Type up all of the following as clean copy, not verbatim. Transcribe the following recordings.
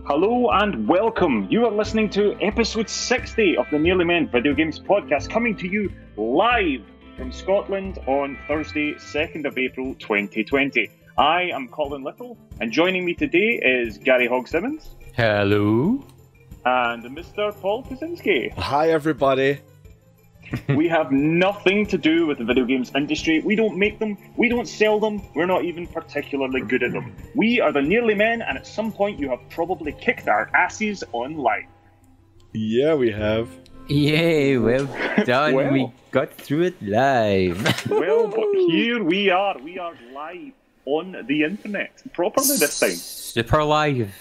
Hello and welcome. You are listening to episode 60 of the Nearly Men Video Games Podcast, coming to you live from Scotland on Thursday, 2nd of April 2020. I am Colin Little, and joining me today is Gary Hogg-Simmons. Hello. And Mr. Paul Kaczynski. Hi, everybody. We have nothing to do with the video games industry. We don't make them, we don't sell them, we're not even particularly good at them. We are the Nearly Men, and at some point you have probably kicked our asses online. Yeah, we have. Yay, well done. Well. We got through it live. Well, but here we are live on the internet, properly this time. Super live.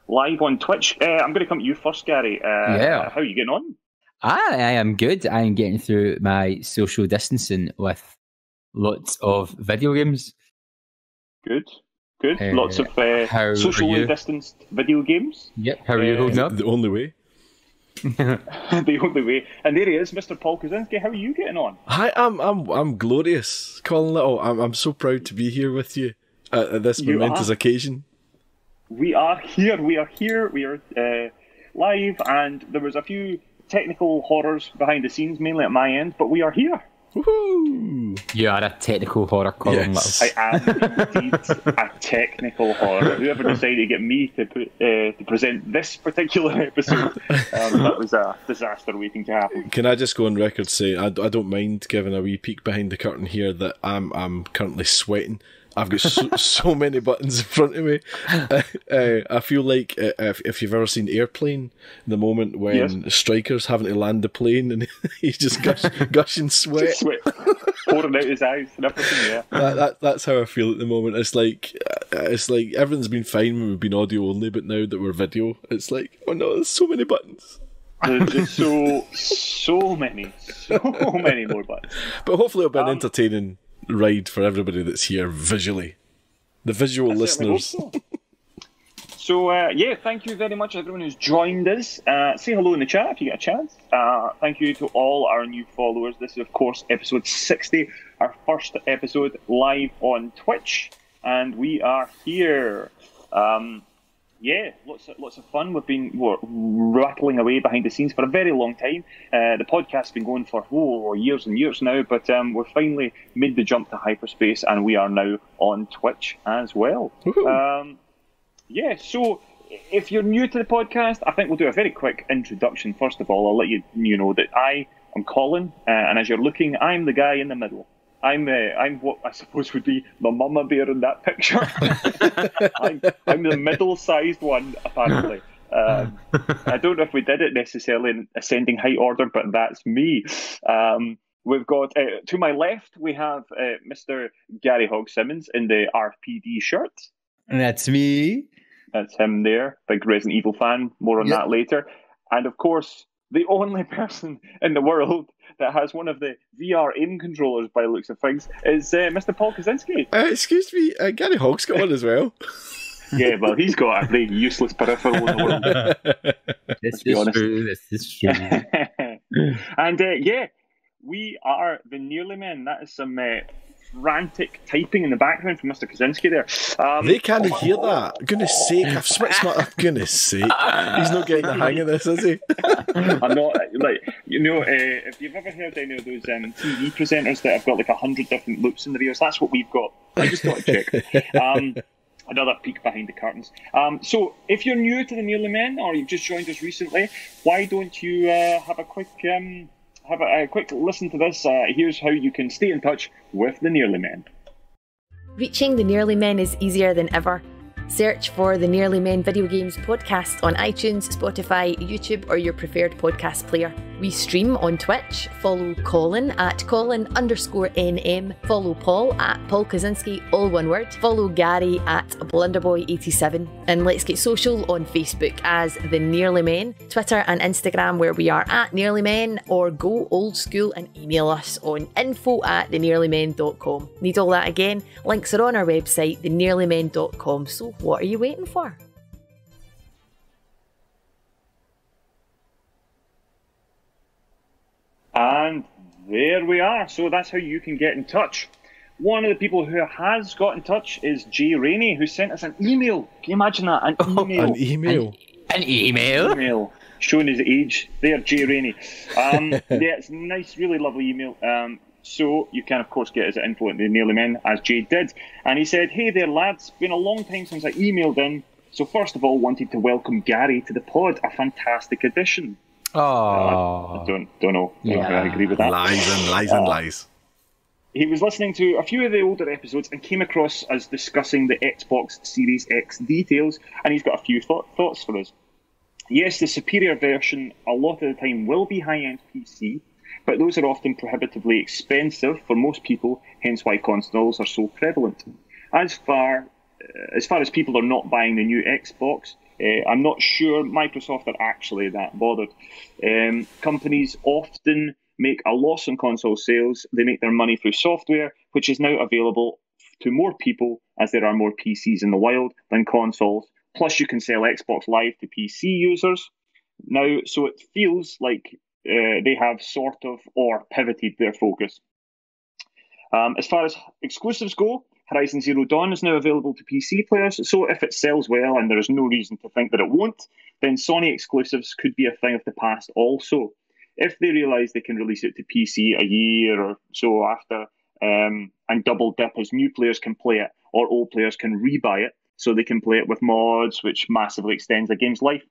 Live on Twitch. I'm going to come to you first, Gary. Yeah. How are you getting on? I am good. I am getting through my social distancing with lots of video games. Good. Lots of how socially are you? distanced video games. Yep. How are you holding up? The only way. The only way. And there he is, Mr. Paul Kaczynski. How are you getting on? Hi, I'm glorious, Colin Little. I'm so proud to be here with you at this You momentous are. occasion. We are here. We are live, and there was a few technical horrors behind the scenes, mainly at my end, but we are here. Woohoo! You are a technical horror, Colin. Yes. Little. I am indeed a technical horror. Whoever decided to get me to present this particular episode, that was a disaster waiting to happen. Can I just go on record saying I don't mind giving a wee peek behind the curtain here that I'm currently sweating. I've got so many buttons in front of me. I feel like if you've ever seen Airplane, the moment when Stryker's having to land the plane and he's just gushing sweat. Sweat pouring out his eyes and everything. Yeah. That's how I feel at the moment. It's like everything's been fine when we've been audio only, but now that we're video, it's like, oh no, there's so many buttons. There's just so many more buttons. But hopefully it'll be an entertaining ride for everybody that's here visually. The visual I certainly listeners. hope So, thank you very much everyone who's joined us. Say hello in the chat if you get a chance. Thank you to all our new followers. This is, of course, episode 60, our first episode live on Twitch. And we are here. Lots of fun. We've been rattling away behind the scenes for a very long time. The podcast's been going for years and years now, but we've finally made the jump to hyperspace, and we are now on Twitch as well. So if you're new to the podcast, I think we'll do a very quick introduction. First of all, I'll let you know that I am Colin, and as you're looking, I'm the guy in the middle. I'm what I suppose would be the mama bear in that picture. I'm the middle-sized one, apparently. I don't know if we did it necessarily in ascending height order, but that's me. We've got, to my left, we have Mr. Gary Hogg-Simmons in the RPD shirt. And that's me. That's him there, big Resident Evil fan. More on that later. And of course, the only person in the world that has one of the VR aim controllers, by the looks of things, is Mr. Paul Kaczynski. Excuse me, Gary Hogg's got one as well. Yeah, well, he's got a very useless peripheral in the world. This is true. And we are the Nearly Men. That is some frantic typing in the background from Mr. Kaczynski there. They can't hear that. Goodness sake, I've switched my... Goodness sake. He's not getting the hang of this, is he? I'm not, if you've ever heard any of those TV presenters that have got like 100 different loops in their ears, that's what we've got. I just thought I'd check. Another peek behind the curtains. So, if you're new to the Nearly Men, or you've just joined us recently, why don't you have a quick listen to this? Here's how you can stay in touch with the Nearly Men. Reaching the Nearly Men is easier than ever. Search for the Nearly Men Video Games Podcast on iTunes, Spotify, YouTube, or your preferred podcast player. We stream on Twitch. Follow Colin at Colin_NM. Follow Paul at Paul Kaczynski, all one word. Follow Gary at Blunderboy87. And let's get social on Facebook as The Nearly Men, Twitter and Instagram where we are at Nearly Men, or go old school and email us on info@thenearlymen.com. Need all that again? Links are on our website, thenearlymen.com. So what are you waiting for? And there we are. So that's how you can get in touch. One of the people who has got in touch is Jay Rainey, who sent us an email. Can you imagine that? An email. An email. An email? Email. Showing his age. There, Jay Rainey. Yeah, it's a nice, really lovely email. So you can, of course, get us at info at the Nearly Men, as Jay did. And he said, "Hey there, lads. Been a long time since I emailed in. So first of all, wanted to welcome Gary to the pod. A fantastic addition." Oh. I don't know. Yeah. I agree with that. Lies. He was listening to a few of the older episodes and came across us discussing the Xbox Series X details, and he's got a few thoughts for us. Yes, the superior version a lot of the time will be high-end PC, but those are often prohibitively expensive for most people, hence why consoles are so prevalent. As far as people are not buying the new Xbox, I'm not sure Microsoft are actually that bothered. Companies often make a loss on console sales. They make their money through software, which is now available to more people as there are more PCs in the wild than consoles. Plus, you can sell Xbox Live to PC users now, so it feels like they have sort of or pivoted their focus. As far as exclusives go, Horizon Zero Dawn is now available to PC players, so if it sells well, and there is no reason to think that it won't, then Sony exclusives could be a thing of the past also. If they realise they can release it to PC a year or so after, and double dip as new players can play it, or old players can rebuy it, so they can play it with mods, which massively extends the game's life.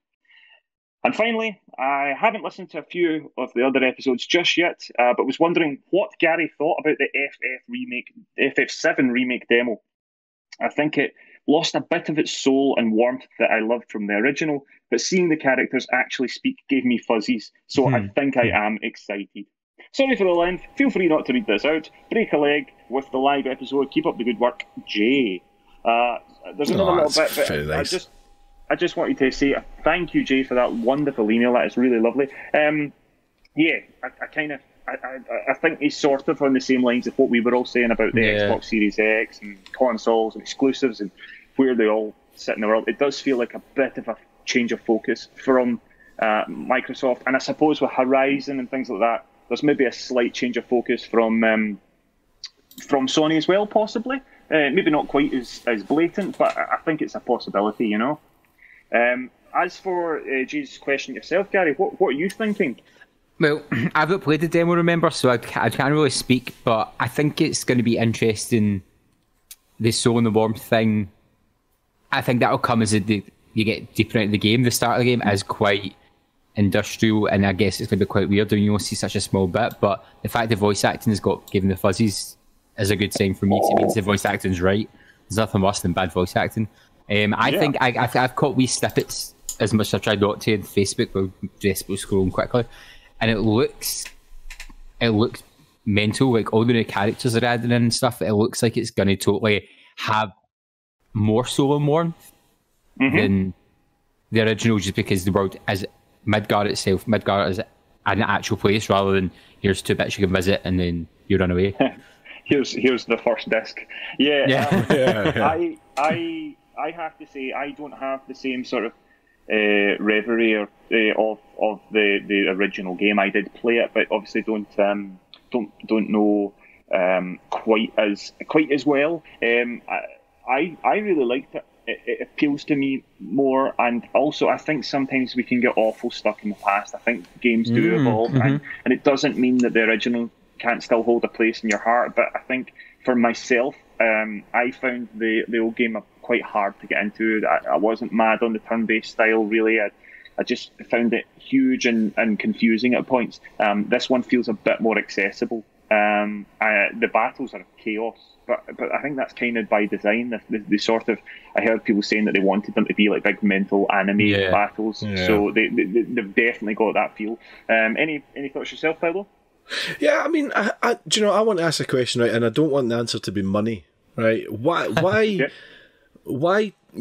And finally, I haven't listened to a few of the other episodes just yet, but was wondering what Gary thought about the FF7 remake demo. I think it lost a bit of its soul and warmth that I loved from the original, but seeing the characters actually speak gave me fuzzies, so I think I am excited. Sorry for the length, feel free not to read this out. Break a leg with the live episode, keep up the good work, Jay. There's another little bit, but nice. I just wanted to say thank you, Jay, for that wonderful email. That is really lovely. I think he's sort of on the same lines of what we were all saying about the Xbox Series X and consoles and exclusives and where they all sit in the world. It does feel like a bit of a change of focus from Microsoft, and I suppose with Horizon and things like that, there's maybe a slight change of focus from Sony as well, possibly. Maybe not quite as blatant, but I think it's a possibility, you know. As for Jay's question yourself, Gary, what are you thinking? Well, I've not played the demo, remember, so I can't really speak, but I think it's going to be interesting, the soul and the warmth thing. I think that'll come as you get deeper into the game. The start of the game is quite industrial, and I guess it's going to be quite weird when you only see such a small bit, but the fact the voice acting has got given the fuzzies is a good sign for me. It means the voice acting's right. There's nothing worse than bad voice acting. I think I've caught wee snippets as much as I've tried not to on Facebook, but just scrolling quickly, and it looks mental. Like all the new characters are added in and stuff. It looks like it's going to totally have more soul and warmth than the original, just because the world is Midgard itself. Midgard is an actual place rather than here's 2 bits you can visit and then you run away. Here's the first disc. I have to say I don't have the same sort of reverie of the original game. I did play it, but obviously don't know quite as well. I really liked it. It appeals to me more, and also I think sometimes we can get awful stuck in the past. I think games do evolve, and it doesn't mean that the original can't still hold a place in your heart. But I think for myself, I found the old game quite hard to get into. I wasn't mad on the turn-based style, really. I just found it huge and confusing at points. This one feels a bit more accessible. The battles are chaos, but I think that's kind of by design. The sort of, I heard people saying that they wanted them to be like big mental anime battles, so they've definitely got that feel. Any thoughts yourself, Pablo? Yeah, I mean, do you know, I want to ask a question, right, and I don't want the answer to be money, right? Why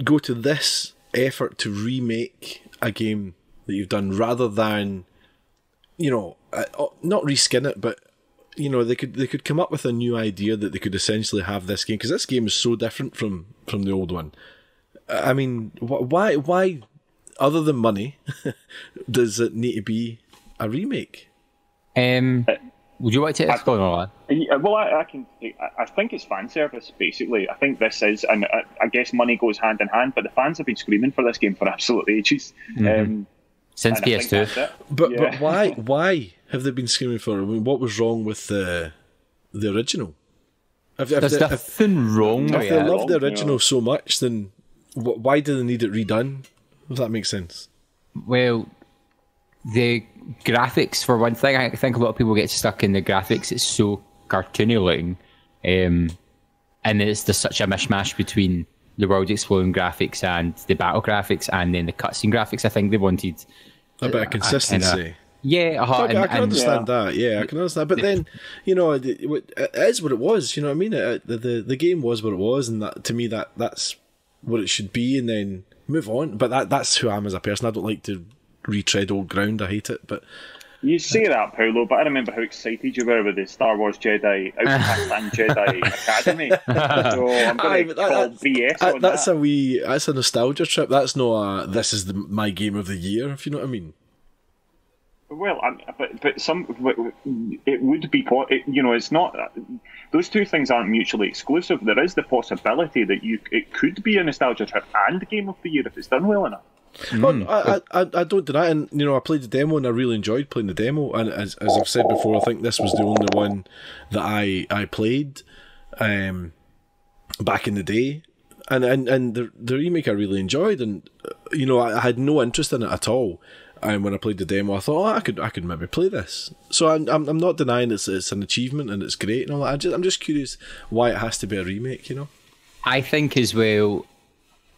go to this effort to remake a game that you've done rather than, you know, not reskin it, but you know, they could come up with a new idea that they could essentially have this game, because this game is so different from the old one. I mean, why other than money does it need to be a remake? Would you like to take this going on? Well, I can. I think it's fan service, basically. I think this is, and I guess money goes hand in hand. But the fans have been screaming for this game for absolute ages. Since PS2. But why have they been screaming for it? I mean, what was wrong with the original? There's nothing wrong with it. If they love the original so much, then why do they need it redone? If that makes sense. Well, the graphics, for one thing, I think a lot of people get stuck in the graphics. It's so cartoony looking. And there's such a mishmash between the world exploring graphics and the battle graphics and then the cutscene graphics. I think they wanted a bit of consistency. I can understand that. Yeah, I can understand. But then, it is what it was. You know what I mean? The game was what it was, and that, to me, that's what it should be. And then move on. But that's who I am as a person. I don't like to retread old ground. I hate it. But you say that, Paolo, but I remember how excited you were with the Star Wars Jedi Outcast and Jedi Academy. So I'm going to call BS on that's that. That's a nostalgia trip. That's not this is my game of the year, if you know what I mean. Well, but it would be, it's not. Those two things aren't mutually exclusive. There is the possibility that it could be a nostalgia trip and game of the year if it's done well enough. I don't deny, and I played the demo and I really enjoyed playing the demo. And as I've said before, I think this was the only one that I played back in the day. And the remake I really enjoyed, and I had no interest in it at all. And when I played the demo, I thought, I could maybe play this. So I'm not denying it's an achievement and it's great and all that. I'm just curious why it has to be a remake. I think as well.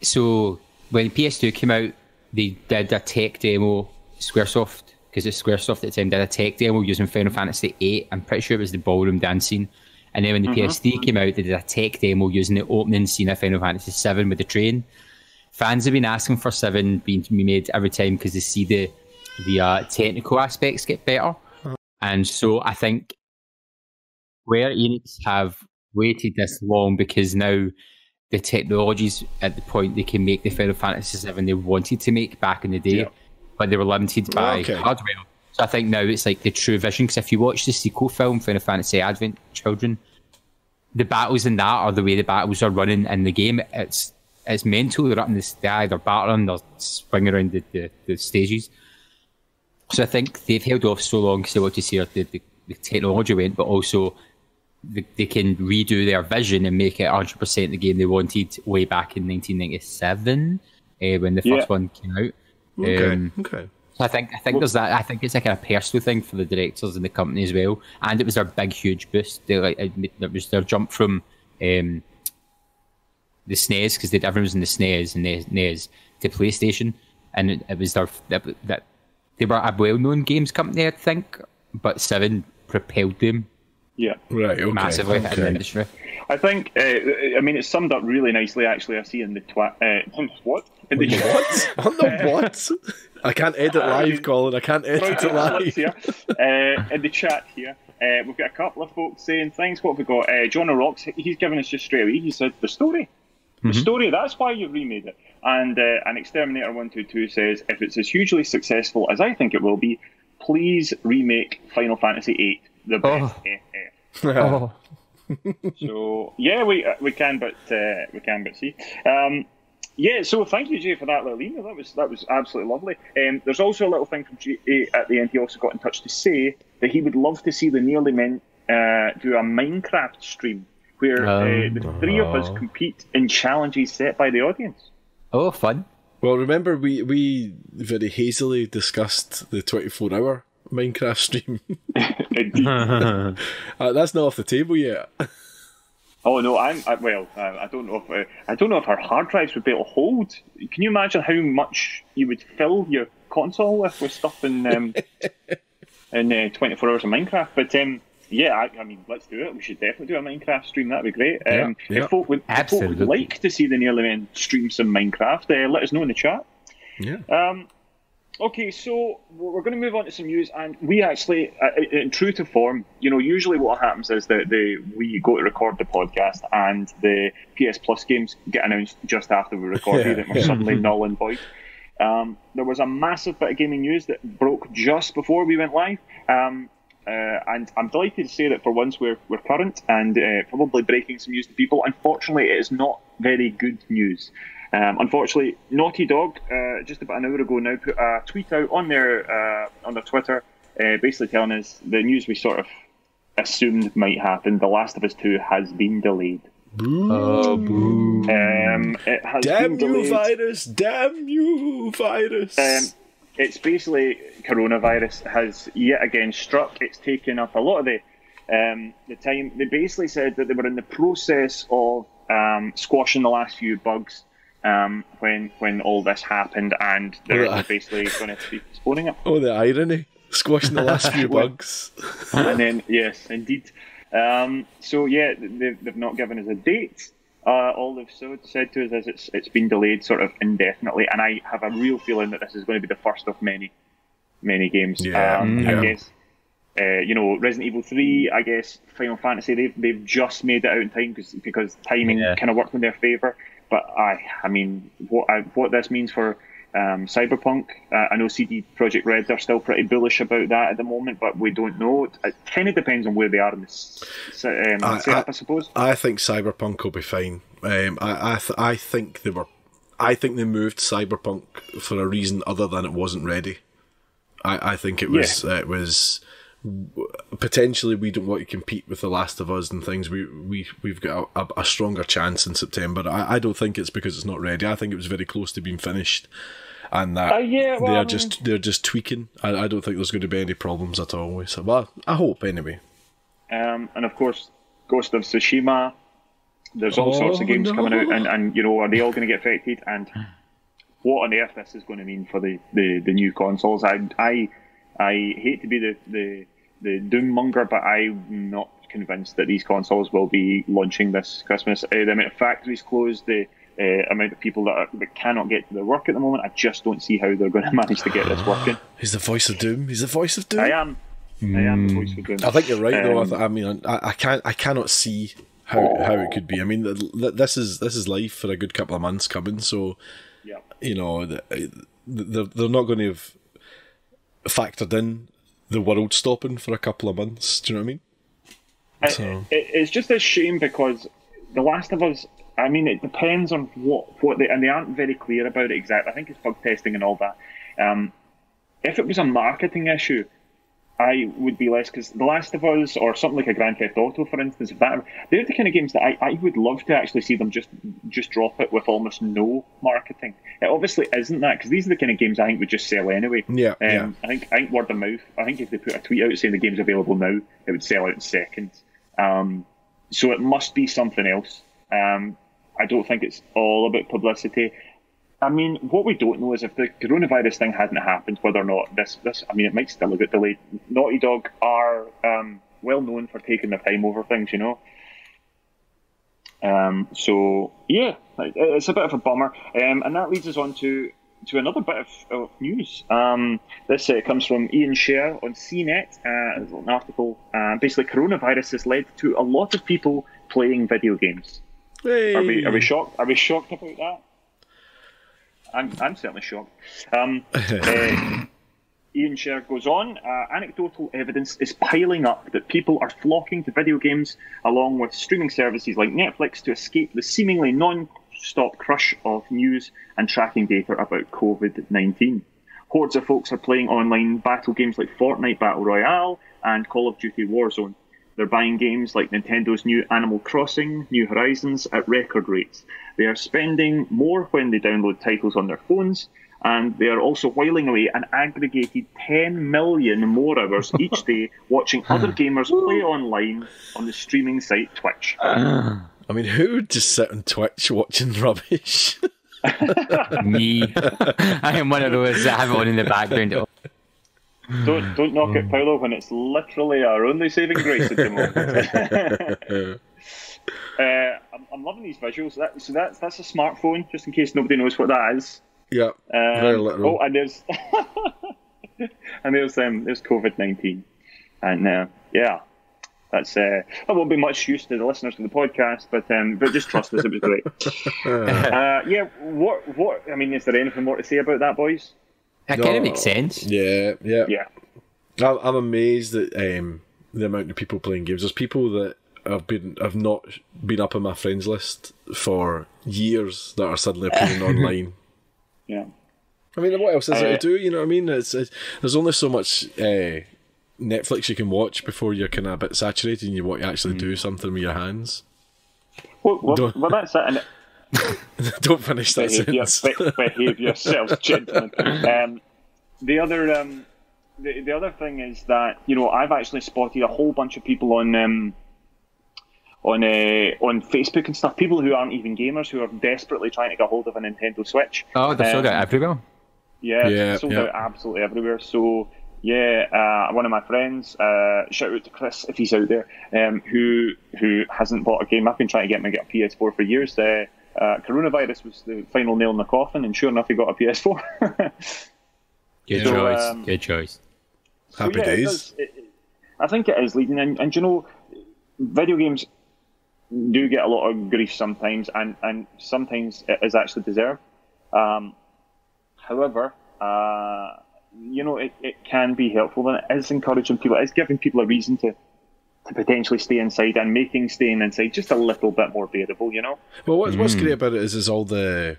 So when PS2 came out, they did a tech demo. SquareSoft, because it's SquareSoft at the time, did a tech demo using Final Fantasy VIII. I'm pretty sure it was the ballroom dance scene. And then when the PS3 came out, they did a tech demo using the opening scene of Final Fantasy VII with the train. Fans have been asking for 7 being to be made every time because they see the technical aspects get better. And so I think Square Enix have waited this long because now the technology's at the point they can make the Final Fantasy VII they wanted to make back in the day, but they were limited by hardware. So I think now it's like the true vision, because if you watch the sequel film, Final Fantasy Advent Children, the battles in that are the way the battles are running in the game. It's mental. They're up in the sky, they're battling, they're swinging around the stages. So I think they've held off so long because they want to see how the technology went, but also they can redo their vision and make it 100% the game they wanted way back in 1997 when the first one came out. Okay. So I think there's that. I think it's like a personal thing for the directors and the company as well, and it was their big, huge boost. It was their jump from the SNES, because everyone was in the SNES and the NES, to PlayStation, and it was that they were a well-known games company, I think, but 7 propelled them. Yeah, right. Okay. Massively in the industry. I think. It's summed up really nicely. Actually, I see in the what? In the what? On the what? I can't edit live, Colin. I can't edit it live. In the chat here, we've got a couple of folks saying thanks. What have we got? John O'Rocks, he's given us just straight away. He said the story. The story, that's why you remade it. And an Exterminator 122 says, if it's as hugely successful as I think it will be, please remake Final Fantasy VIII. The best. So yeah, we can but see. So thank you, Jay, for that little email. That was absolutely lovely. There's also a little thing from Jay at the end. He also got in touch to say that he would love to see the Nearly Men do a Minecraft stream where the three of us compete in challenges set by the audience. Oh, fun. Well, remember we very hazily discussed the 24-hour Minecraft stream. That's not off the table yet. Oh no, I don't know if our hard drives would be able to hold. Can you imagine how much you would fill your console with stuff in 24 hours of Minecraft? But I mean, let's do it. We should definitely do a Minecraft stream. That'd be great. If folk would like to see the Nearly Men stream some Minecraft, let us know in the chat. Yeah. Okay, so we're going to move on to some news, and we actually, in true to form, usually what happens is that we go to record the podcast, and the PS Plus games get announced just after we recorded it, and we're suddenly null and void. There was a massive bit of gaming news that broke just before we went live. and I'm delighted to say that for once we're current and probably breaking some news to people. Unfortunately, it is not very good news. Unfortunately, Naughty Dog, just about an hour ago now, put a tweet out on their Twitter, basically telling us the news we sort of assumed might happen. The Last of Us 2 has been delayed. Boo. Oh, boo. It has Damn been delayed. you, virus! Damn you, virus! It's basically coronavirus has yet again struck. It's taken up a lot of the time. They basically said that they were in the process of squashing the last few bugs when all this happened, and they're basically going to be postponing it. Oh, the irony! Squashing the last few bugs. And then, yes, indeed. So yeah, they've not given us a date. All they've said to us is it's been delayed sort of indefinitely, and I have a real feeling that this is going to be the first of many games. Yeah. I guess, Resident Evil 3, I guess Final Fantasy, they've just made it out in time because timing kind of worked in their favour. But I mean, what this means for Cyberpunk, I know CD Projekt Red are still pretty bullish about that at the moment, but we don't know. It kind of depends on where they are in this setup, I suppose. I think Cyberpunk will be fine. I think they moved Cyberpunk for a reason other than it wasn't ready. I think it was potentially we don't want to compete with The Last of Us and things. We've got a stronger chance in September. I don't think it's because it's not ready. I think it was very close to being finished, and that they're just tweaking. I don't think there's going to be any problems at all. So, well, I hope anyway. And of course, Ghost of Tsushima. There's all sorts of games coming out, and are they all going to get affected? And what on earth this is going to mean for the new consoles? I hate to be the doom monger, but I'm not convinced that these consoles will be launching this Christmas. The amount of factories closed, the amount of people that cannot get to their work at the moment, I just don't see how they're going to manage to get this working. He's the voice of doom. He's the voice of doom. I am the voice of doom. I think you're right, though. I mean, I cannot see how it could be. I mean, this is life for a good couple of months coming. So, they're not going to have factored in the world stopping for a couple of months. Do you know what I mean? It's just a shame because The Last of Us, I mean, it depends on what they aren't very clear about it exactly. I think it's bug testing and all that. If it was a marketing issue, I would be less, because The Last of Us or something like a Grand Theft Auto, for instance, they're the kind of games that I would love to actually see them just drop it with almost no marketing. It obviously isn't that, because these are the kind of games I think would just sell anyway. I think word of mouth. I think if they put a tweet out saying the game's available now, it would sell out in seconds. So it must be something else. I don't think it's all about publicity. I mean, what we don't know is if the coronavirus thing hadn't happened, whether or not this I mean, it might still have got delayed. Naughty Dog are well known for taking their time over things, So, yeah, it's a bit of a bummer. And that leads us on to another bit of news. This comes from Ian Scher on CNET. There's an article. Basically, coronavirus has led to a lot of people playing video games. Hey. Are we shocked? Are we shocked about that? I'm certainly shocked. Ian Scher goes on, anecdotal evidence is piling up that people are flocking to video games along with streaming services like Netflix to escape the seemingly non-stop crush of news and tracking data about COVID-19. Hordes of folks are playing online battle games like Fortnite Battle Royale and Call of Duty Warzone. They're buying games like Nintendo's new Animal Crossing, New Horizons at record rates. They are spending more when they download titles on their phones, and they are also whiling away an aggregated 10 million more hours each day watching other gamers play online on the streaming site Twitch. I mean, who would just sit on Twitch watching rubbish? Me. I am one of those that have it on in the background. Don't knock it, Paolo, when it's literally our only saving grace at the moment. I'm loving these visuals. That's a smartphone, just in case nobody knows what that is. Yeah, very literal. Oh, and there's there's COVID-19, and that's that won't be much use to the listeners to the podcast, but just trust us, it was great. What I mean, is there anything more to say about that, boys? That kind of makes sense. Yeah. I'm amazed at the amount of people playing games. There's people that have not been up on my friends list for years that are suddenly appearing online. Yeah. I mean, what else is there to do? You know what I mean? It's there's only so much Netflix you can watch before you're kind of a bit saturated and you want to actually do something with your hands. Well, that's it. And don't finish that sentence. Behave yourselves, gentlemen. The other thing is that, you know, I've actually spotted a whole bunch of people on Facebook and stuff, people who aren't even gamers, who are desperately trying to get hold of a Nintendo Switch. Oh, they're sold out everywhere. Yeah, sold out absolutely everywhere. So yeah, one of my friends, shout out to Chris if he's out there, who hasn't bought a game. I've been trying to get him to get a PS4 for years. Coronavirus was the final nail in the coffin, and sure enough, he got a PS4. Good choice. Happy days. I think it is leading, and you know, video games do get a lot of grief sometimes, and sometimes it is actually deserved. However, you know, it can be helpful, and it is encouraging people. It's giving people a reason to potentially stay inside and making staying inside just a little bit more bearable, you know? Well, what's great about it is all the,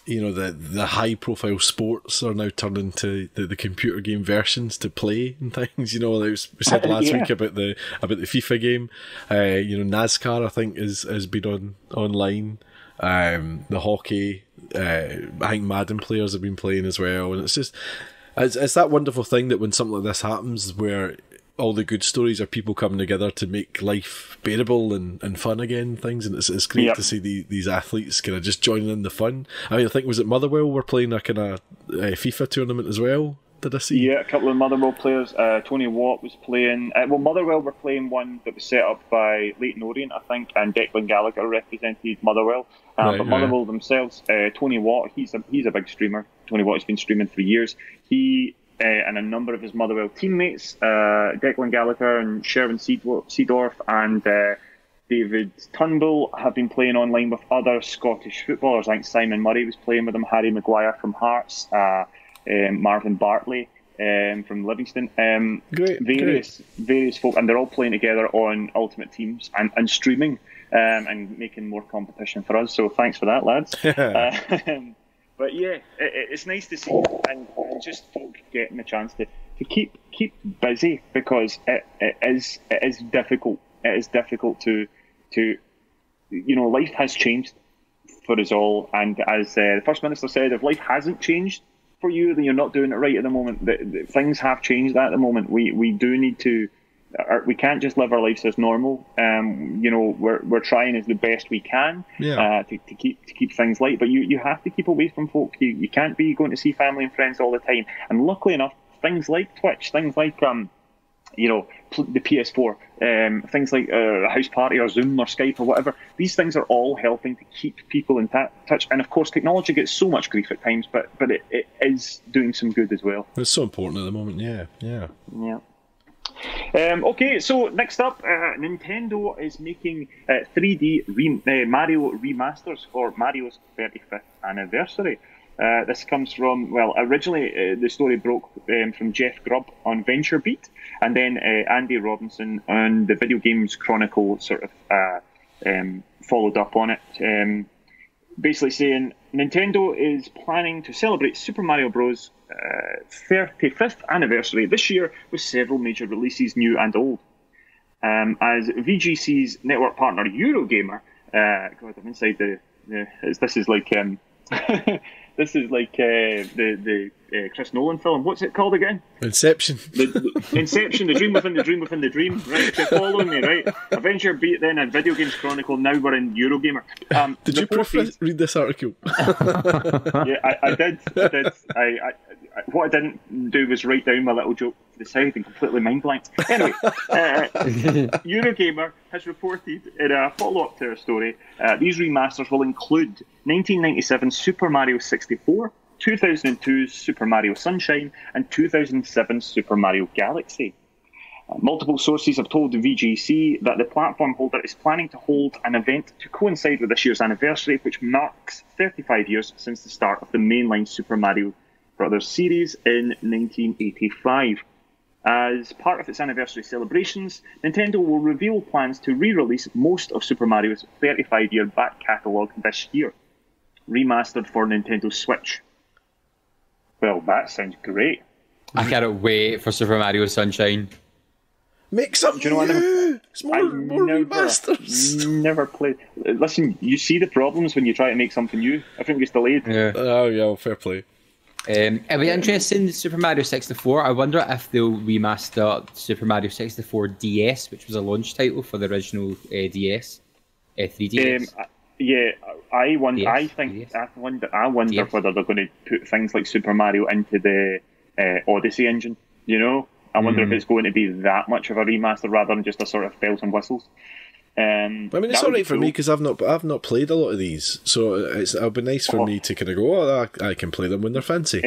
you know, the high profile sports are now turned into the computer game versions to play and things. You know, like we said last week about the FIFA game. You know, NASCAR I think has been online. The hockey, I think Madden players have been playing as well, and it's just it's that wonderful thing that when something like this happens, where all the good stories are people coming together to make life bearable and fun again and things, and it's great to see these athletes kind of just joining in the fun. I mean, I think was it Motherwell were playing a kind of FIFA tournament as well. Did I see? Yeah, a couple of Motherwell players. Tony Watt was playing. Well, Motherwell were playing one that was set up by Leyton Orient, I think, and Declan Gallagher represented Motherwell. But Motherwell themselves, Tony Watt, he's a big streamer. Tony Watt has been streaming for years. He and a number of his Motherwell teammates, Declan Gallagher and Sherwin Seedorf and David Turnbull, have been playing online with other Scottish footballers. I think Simon Murray was playing with them, Harry Maguire from Hearts, Marvin Bartley from Livingston, various folk, and they're all playing together on Ultimate Teams and streaming and making more competition for us. So thanks for that, lads. But yeah, it's nice to see and just folk getting the chance to keep busy, because it is difficult. It is difficult to you know, life has changed for us all, and as the First Minister said, if life hasn't changed for you, then you're not doing it right at the moment. Things have changed at the moment. We do need to. We can't just live our lives as normal. You know, we're trying as the best we can to keep things light. But you have to keep away from folk. You can't be going to see family and friends all the time. And luckily enough, things like Twitch, things like you know, the PS4, things like a house party or Zoom or Skype or whatever. These things are all helping to keep people in touch. And of course, technology gets so much grief at times, but it is doing some good as well. It's so important at the moment. Yeah. Okay, so next up, Nintendo is making 3D Mario remasters for Mario's 35th anniversary. This comes from, well, originally the story broke from Jeff Grubb on VentureBeat, and then Andy Robinson on the Video Games Chronicle sort of followed up on it, basically saying Nintendo is planning to celebrate Super Mario Bros. 35th anniversary this year with several major releases, new and old. As VGC's network partner Eurogamer, God, I'm inside this is like this is like the Chris Nolan film. What's it called again? Inception. Inception, the dream within the dream within the dream. Right, you're following me, right? Adventure Beat, then a Video Games Chronicle. Now we're in Eurogamer. Did you read this article? Yeah, I did. What I didn't do was write down my little joke to the side and completely mind blanked. Anyway, Eurogamer has reported in a follow-up to their story, these remasters will include 1997 Super Mario 64, 2002's Super Mario Sunshine, and 2007's Super Mario Galaxy. Multiple sources have told the VGC that the platform holder is planning to hold an event to coincide with this year's anniversary, which marks 35 years since the start of the mainline Super Mario Brothers series in 1985. As part of its anniversary celebrations, Nintendo will reveal plans to re-release most of Super Mario's 35-year back catalogue this year, remastered for Nintendo Switch. Well, that sounds great. I cannot wait for Super Mario Sunshine. Make something new! It's more remasters. Never played. Listen, you see the problems when you try to make something new. Everything gets delayed. Yeah. Oh, yeah, fair play. It'll be interesting, Super Mario 64. I wonder if they'll remaster Super Mario 64 DS, which was a launch title for the original DS, 3DS. Yeah, I wonder. DS, I think DS. I wonder DS. whether they're going to put things like Super Mario into the Odyssey engine. You know, I wonder if it's going to be that much of a remaster rather than just a sort of bells and whistles. I mean, it's alright for me because I've not played a lot of these, so it'll be nice for me to kind of go, oh, I can play them when they're fancy.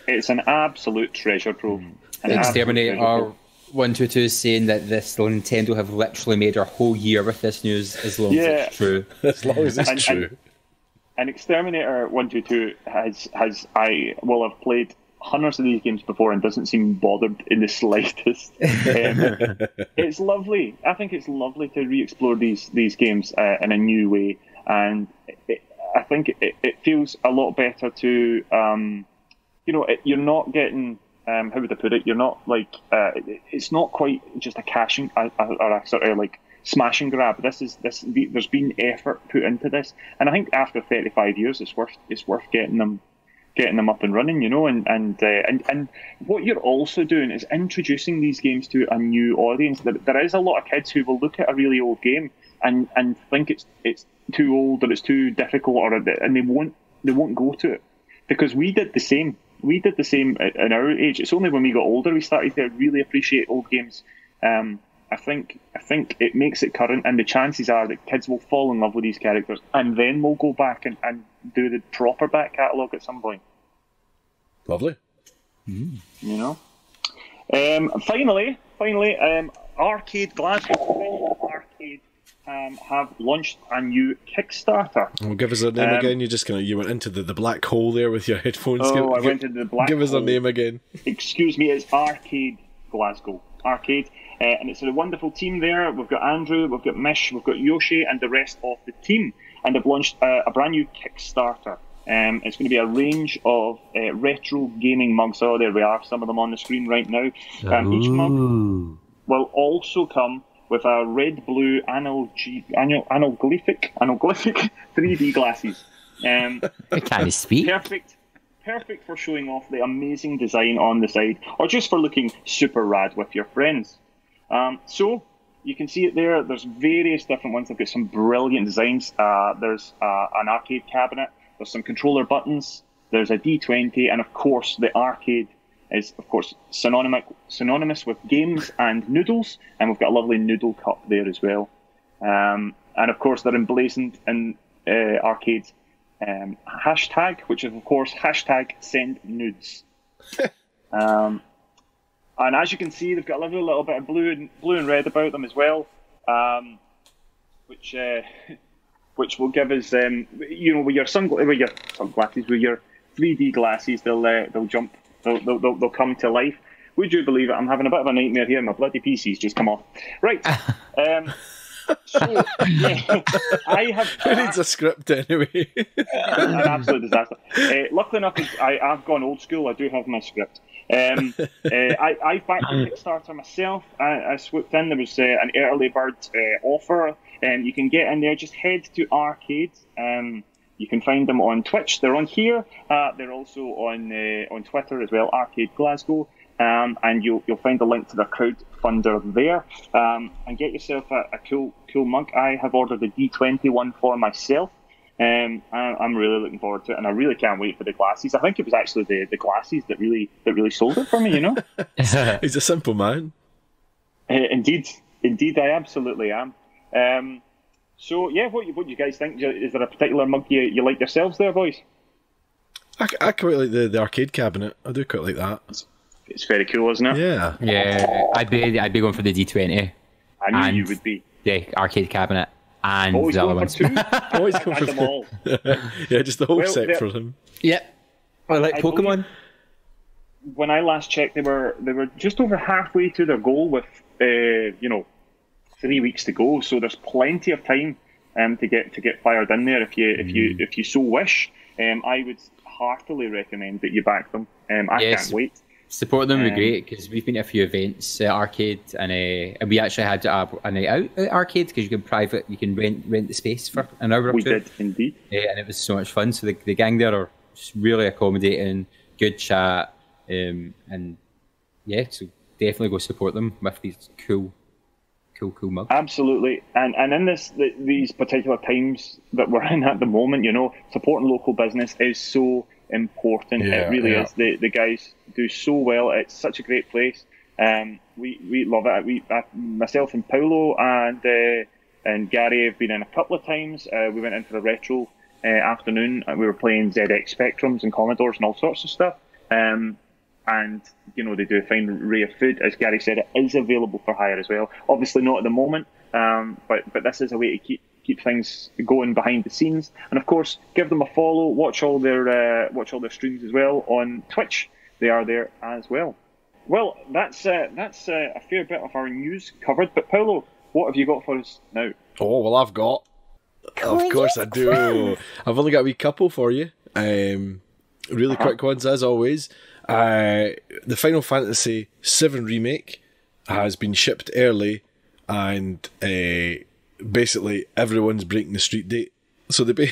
It's an absolute treasure trove. Exterminator 122 is saying that this Nintendo have literally made our whole year with this news, as long as it's true. As long as it's true. And Exterminator 122 I will have played hundreds of these games before and doesn't seem bothered in the slightest. It's lovely. I think it's lovely to re-explore these games in a new way, and I think it feels a lot better to you're not getting how would I put it? You're not like it's not quite just a cash or a sort of like smash and grab. There's been effort put into this, and I think after 35 years, it's worth getting them up and running, and what you're also doing is introducing these games to a new audience. There is a lot of kids who will look at a really old game and think it's too old or it's too difficult, and they won't go to it, because we did the same. We did the same in our age. It's only when we got older we started to really appreciate old games. I think it makes it current, and the chances are that kids will fall in love with these characters, and then we'll go back and do the proper back catalogue at some point. Lovely. Finally, Arcade Glasgow Arcade have launched a new Kickstarter. Well, give us their name again. You went into the black hole there with your headphones. I went into the black hole. Give us their name again. Excuse me, it's Arcade Glasgow. Arcade. And it's a wonderful team there. We've got Andrew, we've got Mish, we've got Yoshi, and the rest of the team. And they've launched a brand new Kickstarter. It's going to be a range of retro gaming mugs. Oh, there we are. Some of them on the screen right now. Each mug will also come with a red-blue anaglyphic 3D glasses. I can't speak. Perfect for showing off the amazing design on the side, or just for looking super rad with your friends. So you can see it there. There's various different ones. They've got some brilliant designs. There's an arcade cabinet. There's some controller buttons. There's a D20, and of course the arcade is of course synonymous with games and noodles, and we've got a lovely noodle cup there as well. And of course they're emblazoned in arcade hashtag, which is of course hashtag send nudes. And as you can see, they've got a little bit of blue and red about them as well, which will give us, with your sunglasses, with your 3D glasses, they'll jump, they'll come to life. Would you believe it? I'm having a bit of a nightmare here. My bloody PC's just come off. Right. So, yeah, I have. Who needs a script anyway? An absolute disaster. Luckily enough, I've gone old school. I do have my script. I backed the Kickstarter myself. I swooped in. There was an early bird offer, and you can get in there. Just head to Arcade. You can find them on Twitch. They're on here. They're also on Twitter as well. Arcade Glasgow. And you'll find the link to their crowdfunder there, and get yourself a cool mug. I have ordered a D20 one for myself. I'm really looking forward to it, and I really can't wait for the glasses. I think it was actually the glasses that really sold it for me. He's a simple man. Indeed, I absolutely am. So yeah, what do you guys think? Is there a particular mug you like yourselves there, boys? I quite like the arcade cabinet. I do quite like that. It's very cool, isn't it? Yeah. I'd be going for the D20. I knew you would be. The arcade cabinet and always the other going ones. for two. Always going for them all. Yeah, just the whole set there- for him. Yep. I like Pokemon. when I last checked, they were just over halfway to their goal with 3 weeks to go. So there's plenty of time to get fired in there if you so wish. I would heartily recommend that you back them. I can't wait. Support them would be great, because we've been to a few events at Arcade, and we actually had a night out at Arcade, because you can rent the space for an hour or two. We did indeed, and it was so much fun. So the gang there are just really accommodating, good chat, and so definitely go support them with these cool mugs. Absolutely, and in these particular times that we're in at the moment, supporting local business is so important. It really is. The guys do so well. It's such a great place. We love it. Myself and Paulo and Gary have been in a couple of times. We went in for a retro afternoon. We were playing ZX Spectrums and Commodores and all sorts of stuff. And they do a fine array of food. As Gary said, it is available for hire as well. Obviously not at the moment, but this is a way to keep things going behind the scenes. And of course, give them a follow. Watch all their streams as well on Twitch. They are there as well. Well, that's a fair bit of our news covered. But Paulo, what have you got for us now? Oh well, I've got. Of course I do. I've only got a wee couple for you. Really quick ones as always. The Final Fantasy VII Remake has been shipped early, and basically everyone's breaking the street date. So they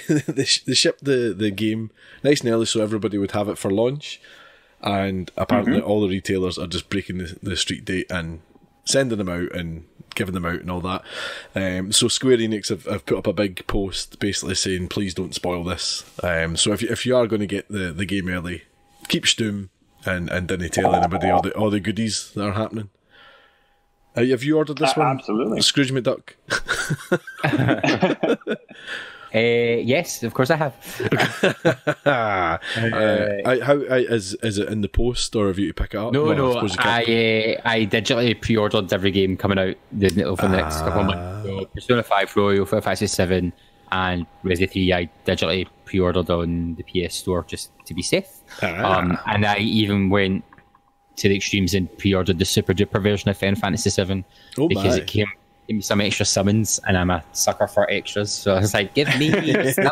shipped the game nice and early so everybody would have it for launch, and apparently all the retailers are just breaking the street date and sending them out and giving them out and all that. So Square Enix have put up a big post basically saying, please don't spoil this. So if you are going to get the game early, keep stum and didn't tell anybody all the goodies that are happening. Have you ordered this one? Absolutely. Scrooge McDuck. Yes, of course I have. How is it in the post, or have you to pick it up? No. I digitally pre-ordered every game coming out over the next couple of months. So Persona 5 Royal, Final Fantasy 7, and Resi 3 I digitally pre-ordered on the PS Store just to be safe. And I even went to the extremes and pre-ordered the super duper version of Final Fantasy 7 because it came me some extra summons, and I'm a sucker for extras, so I was like, give me some.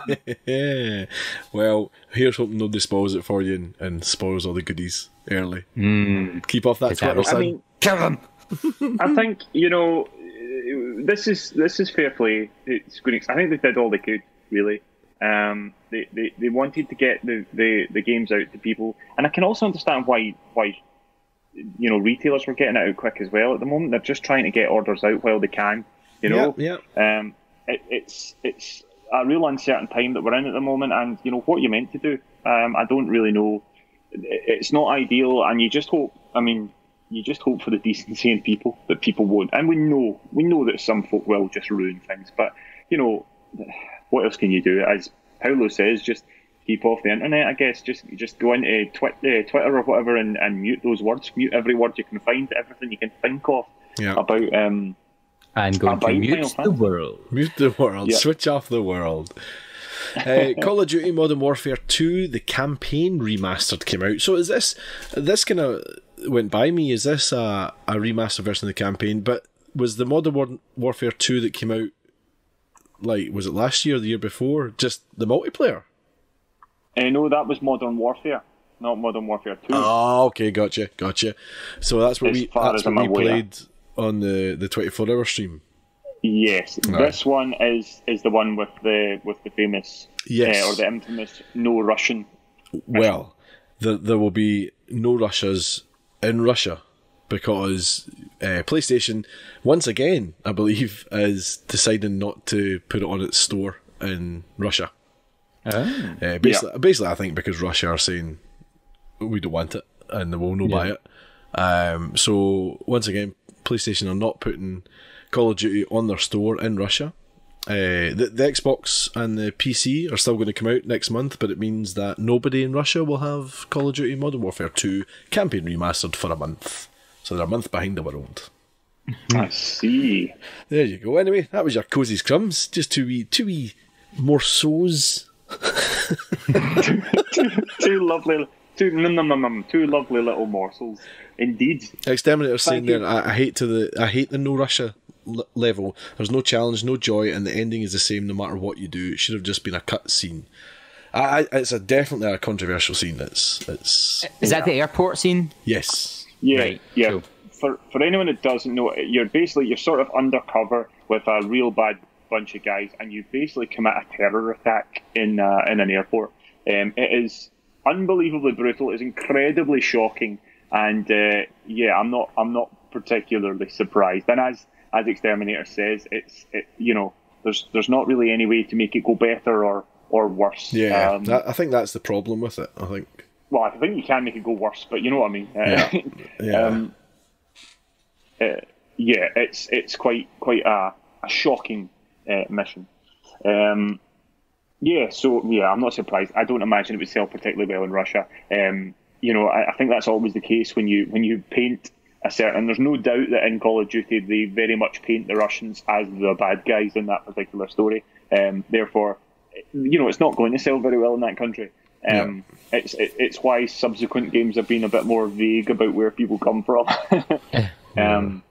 Well, here's hoping nobody spoils it for you and spoils all the goodies early. Keep off that Twitter, son. Kill them. I think this is fair play. I think they did all they could, really. They wanted to get the games out to people, and I can also understand why retailers were getting it out quick as well. At the moment, they're just trying to get orders out while they can. It's a real uncertain time that we're in at the moment, and what you're meant to do. I don't really know. It's not ideal, and you just hope. You just hope for the decency in people that people won't. And we know that some folk will just ruin things. But what else can you do? As Paulo says, just keep off the internet, I guess. Just go into Twitter or whatever and mute those words. Mute every word you can find, everything you can think of about. I'm going to mute the world. Mute the world. Yep. Switch off the world. Call of Duty Modern Warfare 2, the campaign remastered came out. So is this kind of went by me? Is this a remastered version of the campaign? But was the Modern Warfare 2 that came out, was it last year or the year before, just the multiplayer? No, that was Modern Warfare, not Modern Warfare 2. Oh, okay, gotcha. So that's what we played on the 24-hour stream. Yes, this one is the one with the famous or the infamous no Russian. Well, there will be no Russias in Russia because PlayStation once again, I believe, is deciding not to put it on its store in Russia. Basically, I think because Russia are saying we don't want it and they will not buy it. So once again, PlayStation are not putting Call of Duty on their store in Russia. The Xbox and the PC are still going to come out next month, but it means that nobody in Russia will have Call of Duty Modern Warfare 2 campaign remastered for a month. So they're a month behind the world. I see. There you go. Anyway, that was your Cozy's Crumbs. Just two wee morceaux. two Two lovely little morsels, indeed. Exterminator saying you. there, I hate the no Russia level. There's no challenge, no joy, and the ending is the same no matter what you do. It should have just been a cut scene. It's definitely a controversial scene. Is that the airport scene? Yes. Yeah, Right, yeah. cool. For anyone that doesn't know, you're sort of undercover with a real bad bunch of guys, and you basically commit a terror attack in an airport. It is unbelievably brutal. It's incredibly shocking, and I'm not particularly surprised. And as Exterminator says, there's not really any way to make it go better or worse. Yeah, I think that's the problem with it. I think you can make it go worse, but you know what I mean. It's quite a shocking mission. I'm not surprised. I don't imagine it would sell particularly well in Russia. I think that's always the case when you paint a certain. There's no doubt that in Call of Duty they very much paint the Russians as the bad guys in that particular story. Therefore, it's not going to sell very well in that country. It's why subsequent games have been a bit more vague about where people come from. An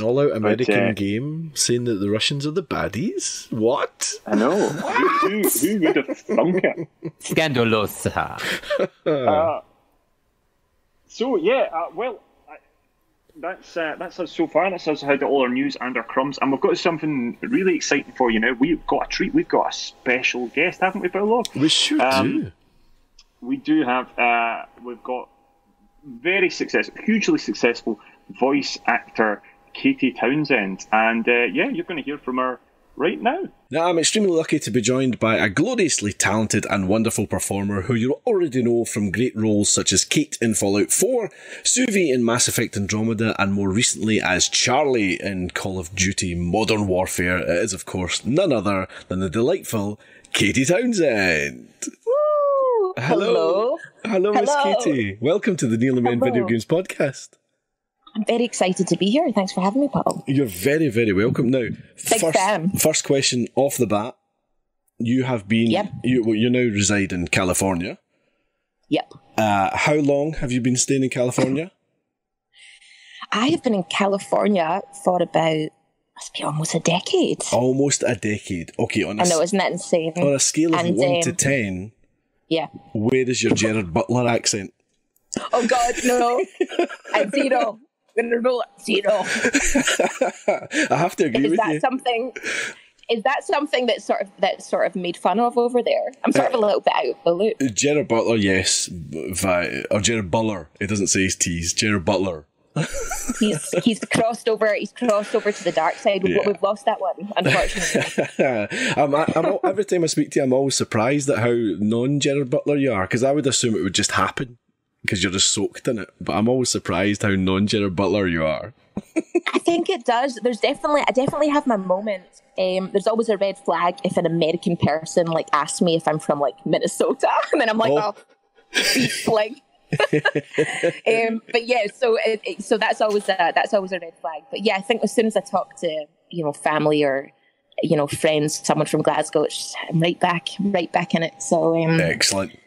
all-out American game saying that the Russians are the baddies? What? I know. Who would have thunk it? Scandalosa. That's us so far. That's us had all our news and our crumbs, and we've got something really exciting for you now. We've got a treat. We've got a special guest, haven't we, Paolo? We sure do. We do have. We've got hugely successful voice actor Katie Townsend, and you're going to hear from her right now. Now, I'm extremely lucky to be joined by a gloriously talented and wonderful performer who you already know from great roles such as Kate in Fallout 4, Suvi in Mass Effect Andromeda, and more recently as Charlie in Call of Duty Modern Warfare. It is, of course, none other than the delightful Katie Townsend. Woo! Hello, Miss Katie. Welcome to the Nearly Men Video Games Podcast. I'm very excited to be here. Thanks for having me, Paul. You're very, very welcome. Now, first question off the bat. You have been... Yep. You now reside in California. Yep. How long have you been staying in California? I have been in California for about, must be almost a decade. Almost a decade. Okay. I know, isn't that insane? On a scale of 1 to 10, where is your Gerard Butler accent? Oh, God, no. At 0. I'm going to roll at 0. I have to agree with you. Is that something that's sort of made fun of over there? I'm sort of a little bit out of the loop. Gerard Butler, yes. Or Gerard Butler. It doesn't say his T's. Gerard Butler. He's crossed over. He's crossed over to the dark side. We've lost that one, unfortunately. Every time I speak to you, I'm always surprised at how non-Gerard Butler you are, because I would assume it would just happen because you're just soaked in it. But I'm always surprised how non-Gerard Butler you are. I think it does. I definitely have my moments. There's always a red flag if an American person asks me if I'm from Minnesota, and then I'm beat flag. But yeah, so that's always a red flag. But yeah, I think as soon as I talk to family or friends, someone from Glasgow, I'm right back in it. So excellent.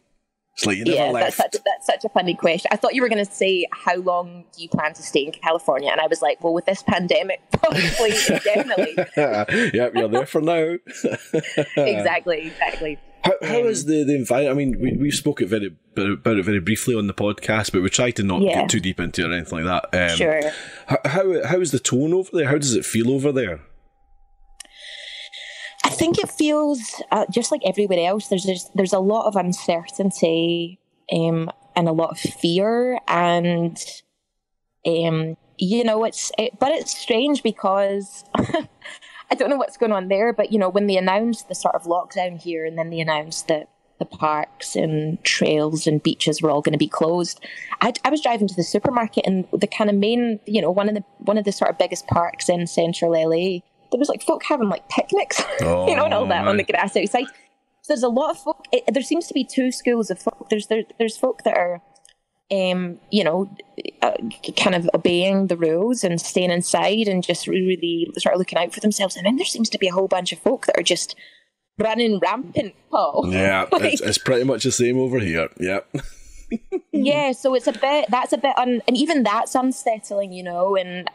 It's like you never left. That's such a funny question. I thought you were going to say, how long do you plan to stay in California? And I was like, well, with this pandemic, probably, definitely. Yep, you're there for now. Exactly. How is the environment? I mean, we've spoken about it very briefly on the podcast, but we try to not get too deep into it or anything like that. Sure. How is the tone over there? How does it feel over there? I think it feels just like everywhere else. There's a lot of uncertainty and a lot of fear, and but it's strange because I don't know what's going on there. But when they announced the sort of lockdown here, and then they announced that the parks and trails and beaches were all going to be closed, I was driving to the supermarket, and the kind of main, one of the sort of biggest parks in central LA. There was folk having picnics, and all that on the grass outside. So there's a lot of folk. There seems to be two schools of folk. There's folk that are, kind of obeying the rules and staying inside and just really sort of looking out for themselves. And then there seems to be a whole bunch of folk that are just running rampant, Paul. Yeah, it's pretty much the same over here. Yep. Yeah, so it's that's a bit, and even that's unsettling, and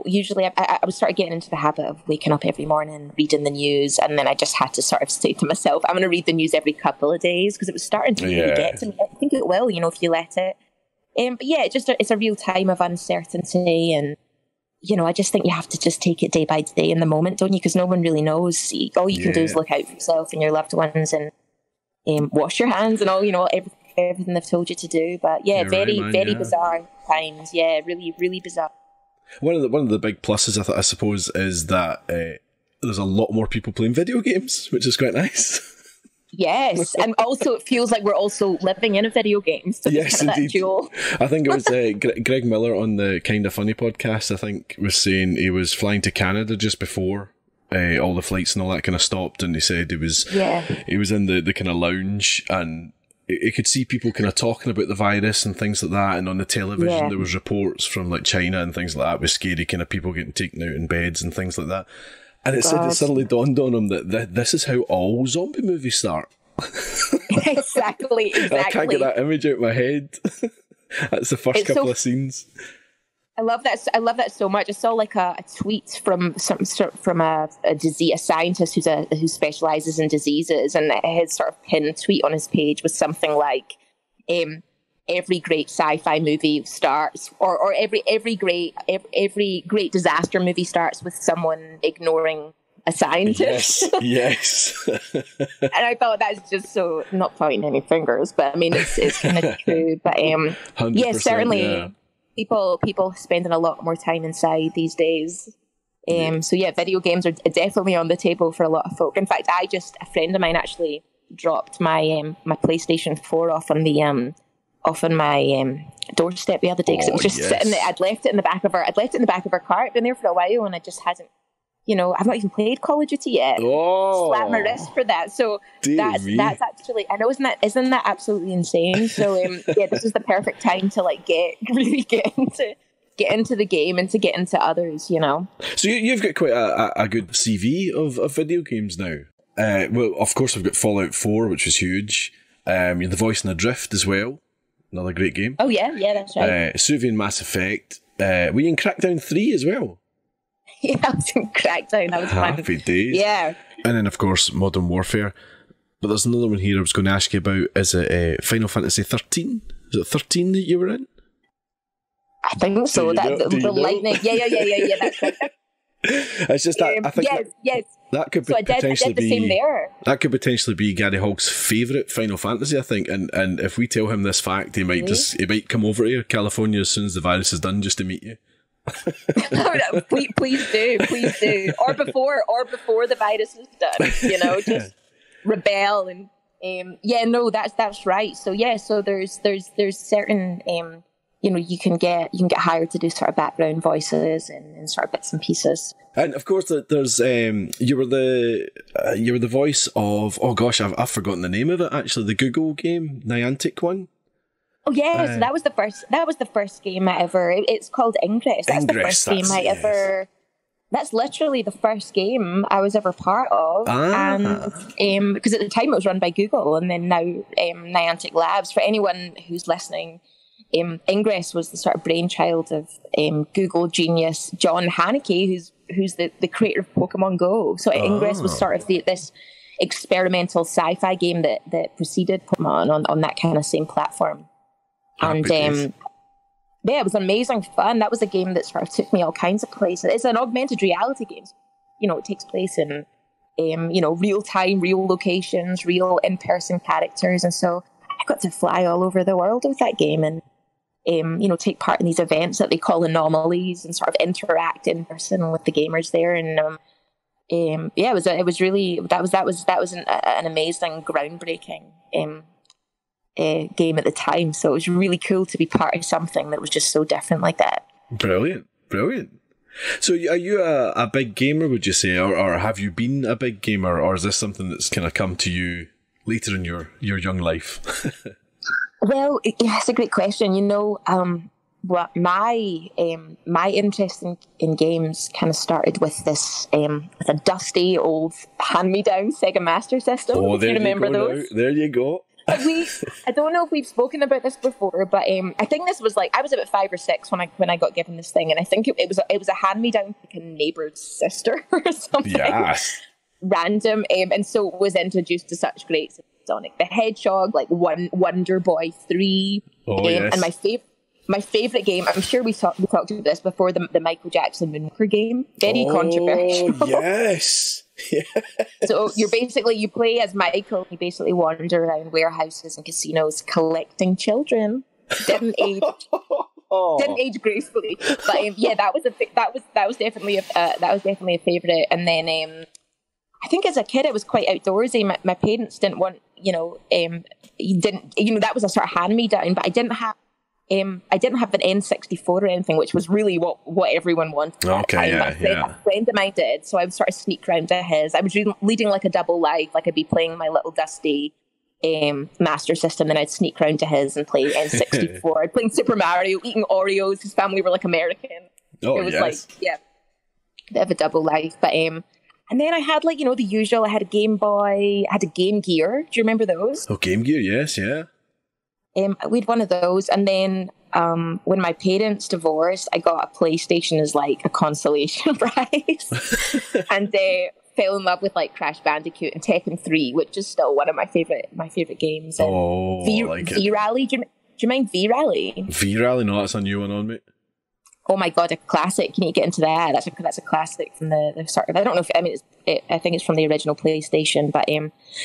usually I was sort of getting into the habit of waking up every morning, reading the news, and then I just had to sort of say to myself, I'm going to read the news every couple of days, because it was starting to really get to me. I think it will, if you let it. But yeah, it's a real time of uncertainty, and I just think you have to just take it day by day in the moment, don't you? Because no one really knows. All you can do is look out for yourself and your loved ones, and wash your hands and all, everything they've told you to do. But yeah, very bizarre times. Yeah, really, really bizarre. One of the big pluses, I suppose, is that there's a lot more people playing video games, which is quite nice. Yes, and also it feels like we're also living in a video game. So yes, indeed. That dual. I think it was Greg Miller on the Kinda Funny podcast, I think, was saying he was flying to Canada just before all the flights and all that kind of stopped, and he said he was in the kind of lounge, and he could see people kind of talking about the virus and things like that, and on the television there was reports from like China and things like that with scary kind of people getting taken out in beds and things like that. And it said it suddenly dawned on him that this is how all zombie movies start. Exactly. I can't get that image out of my head. That's the first couple of scenes. I love that so much. I saw like a tweet from a scientist who specializes in diseases, and his sort of pinned tweet on his page was something like, every great sci-fi movie starts, or every great disaster movie starts with someone ignoring a scientist. Yes. And I thought that's just so, not pointing any fingers, but I mean it's kind of true. But yeah, certainly. Yeah. People spending a lot more time inside these days. So yeah, video games are definitely on the table for a lot of folk. In fact, a friend of mine actually dropped my my PlayStation 4 off on my doorstep the other day, because it was just sitting there. I'd left it in the back of her car. It'd been there for a while, and I just hadn't. I've not even played Call of Duty yet. Oh, slap my wrist for that. So that's actually, I know, isn't that absolutely insane? So yeah, this is the perfect time to like get into the game and to get into others. So you've got quite a good CV of video games now. Well, of course, I've got Fallout 4, which was huge. You're the voice in Adrift as well. Another great game. Oh yeah, that's right. Suvi Mass Effect. Were you in Crackdown 3 as well? Yeah, I was in Crackdown. That was fun. Happy days. Yeah. And then, of course, Modern Warfare. But there's another one here I was going to ask you about. Is it Final Fantasy 13? Is it 13 that you were in? I think so. The lightning. Yeah. That's right. It's just that I think yes. That could I did the same there. That could potentially be Gary Hogg's favourite Final Fantasy, I think. And if we tell him this fact, he might come over here, California, as soon as the virus is done, just to meet you. No, please do, or before the virus is done, just rebel and that's right. So there's certain you can get hired to do sort of background voices and sort of bits and pieces. And of course, there's you were the voice of, oh gosh, I've forgotten the name of it actually, the Google game, Niantic one. Oh yeah, so that was the first game I ever. It's called Ingress. That's the first game I ever. That's literally the first game I was ever part of, and because at the time it was run by Google, and then now Niantic Labs. For anyone who's listening, Ingress was the sort of brainchild of Google genius John Haneke, who's the creator of Pokemon Go. So Ingress was sort of this experimental sci-fi game that preceded Pokemon on that kind of same platform. And yeah, it was amazing fun. That was a game that sort of took me all kinds of places. It's an augmented reality game. It takes place in real time, real locations, real in-person characters, and so I got to fly all over the world with that game and take part in these events that they call anomalies and sort of interact in person with the gamers there. And it was an amazing, groundbreaking game at the time. So it was really cool to be part of something that was just so different like that. Brilliant. So are you a big gamer, would you say, or have you been a big gamer, or is this something that's kind of come to you later in your young life? Well, it's a great question. What my interest in games kind of started with this with a dusty old hand-me-down Sega Master System. Oh, if you remember those. There you go. I don't know if we've spoken about this before, but I think this was like I was about 5 or 6 when I got given this thing, and I think it was a hand me down like a neighbour's sister or something. Yes. Random, and so it was introduced to such great Sonic the Hedgehog, like Wonder Boy 3, yes. and my favourite game. I'm sure we talked about this before. The Michael Jackson Moonwalker game, very controversial. Yes. Yeah. So you play as Michael. You basically wander around warehouses and casinos collecting children. Didn't age gracefully, but yeah, that was definitely a favourite. And then I think as a kid, I was quite outdoorsy. My parents didn't want, that was a sort of hand me down, but I didn't have an N64 or anything, which was really what everyone wanted. Okay, a friend of mine did, so I would sort of sneak around to his. I was leading like a double life, like I'd be playing my little dusty Master System, then I'd sneak around to his and play N64. I'd play Super Mario, eating Oreos. His family were like American. It was like, yeah, bit of a double life. But and then I had like, the usual. I had a Game Boy, I had a Game Gear. Do you remember those? Oh, Game Gear, yes, yeah. We had one of those, and then when my parents divorced, I got a PlayStation as like a consolation prize, and fell in love with like Crash Bandicoot and Tekken 3, which is still one of my favorite games. And V-Rally, do you mind V-Rally? V-Rally, no, that's a new one on me. Oh my god, a classic! Can you get into that? That's a classic from the sort of. I don't know if I think it's from the original PlayStation, but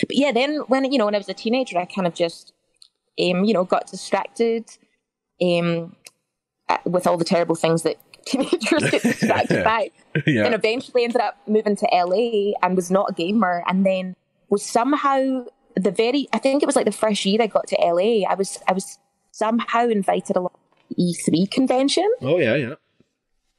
yeah. Then when I was a teenager, I kind of just got distracted with all the terrible things that teenagers get distracted by. Yeah. And eventually ended up moving to LA and was not a gamer, and then was somehow I think it was like the first year I got to LA, I was somehow invited along to the E3 convention. Oh yeah.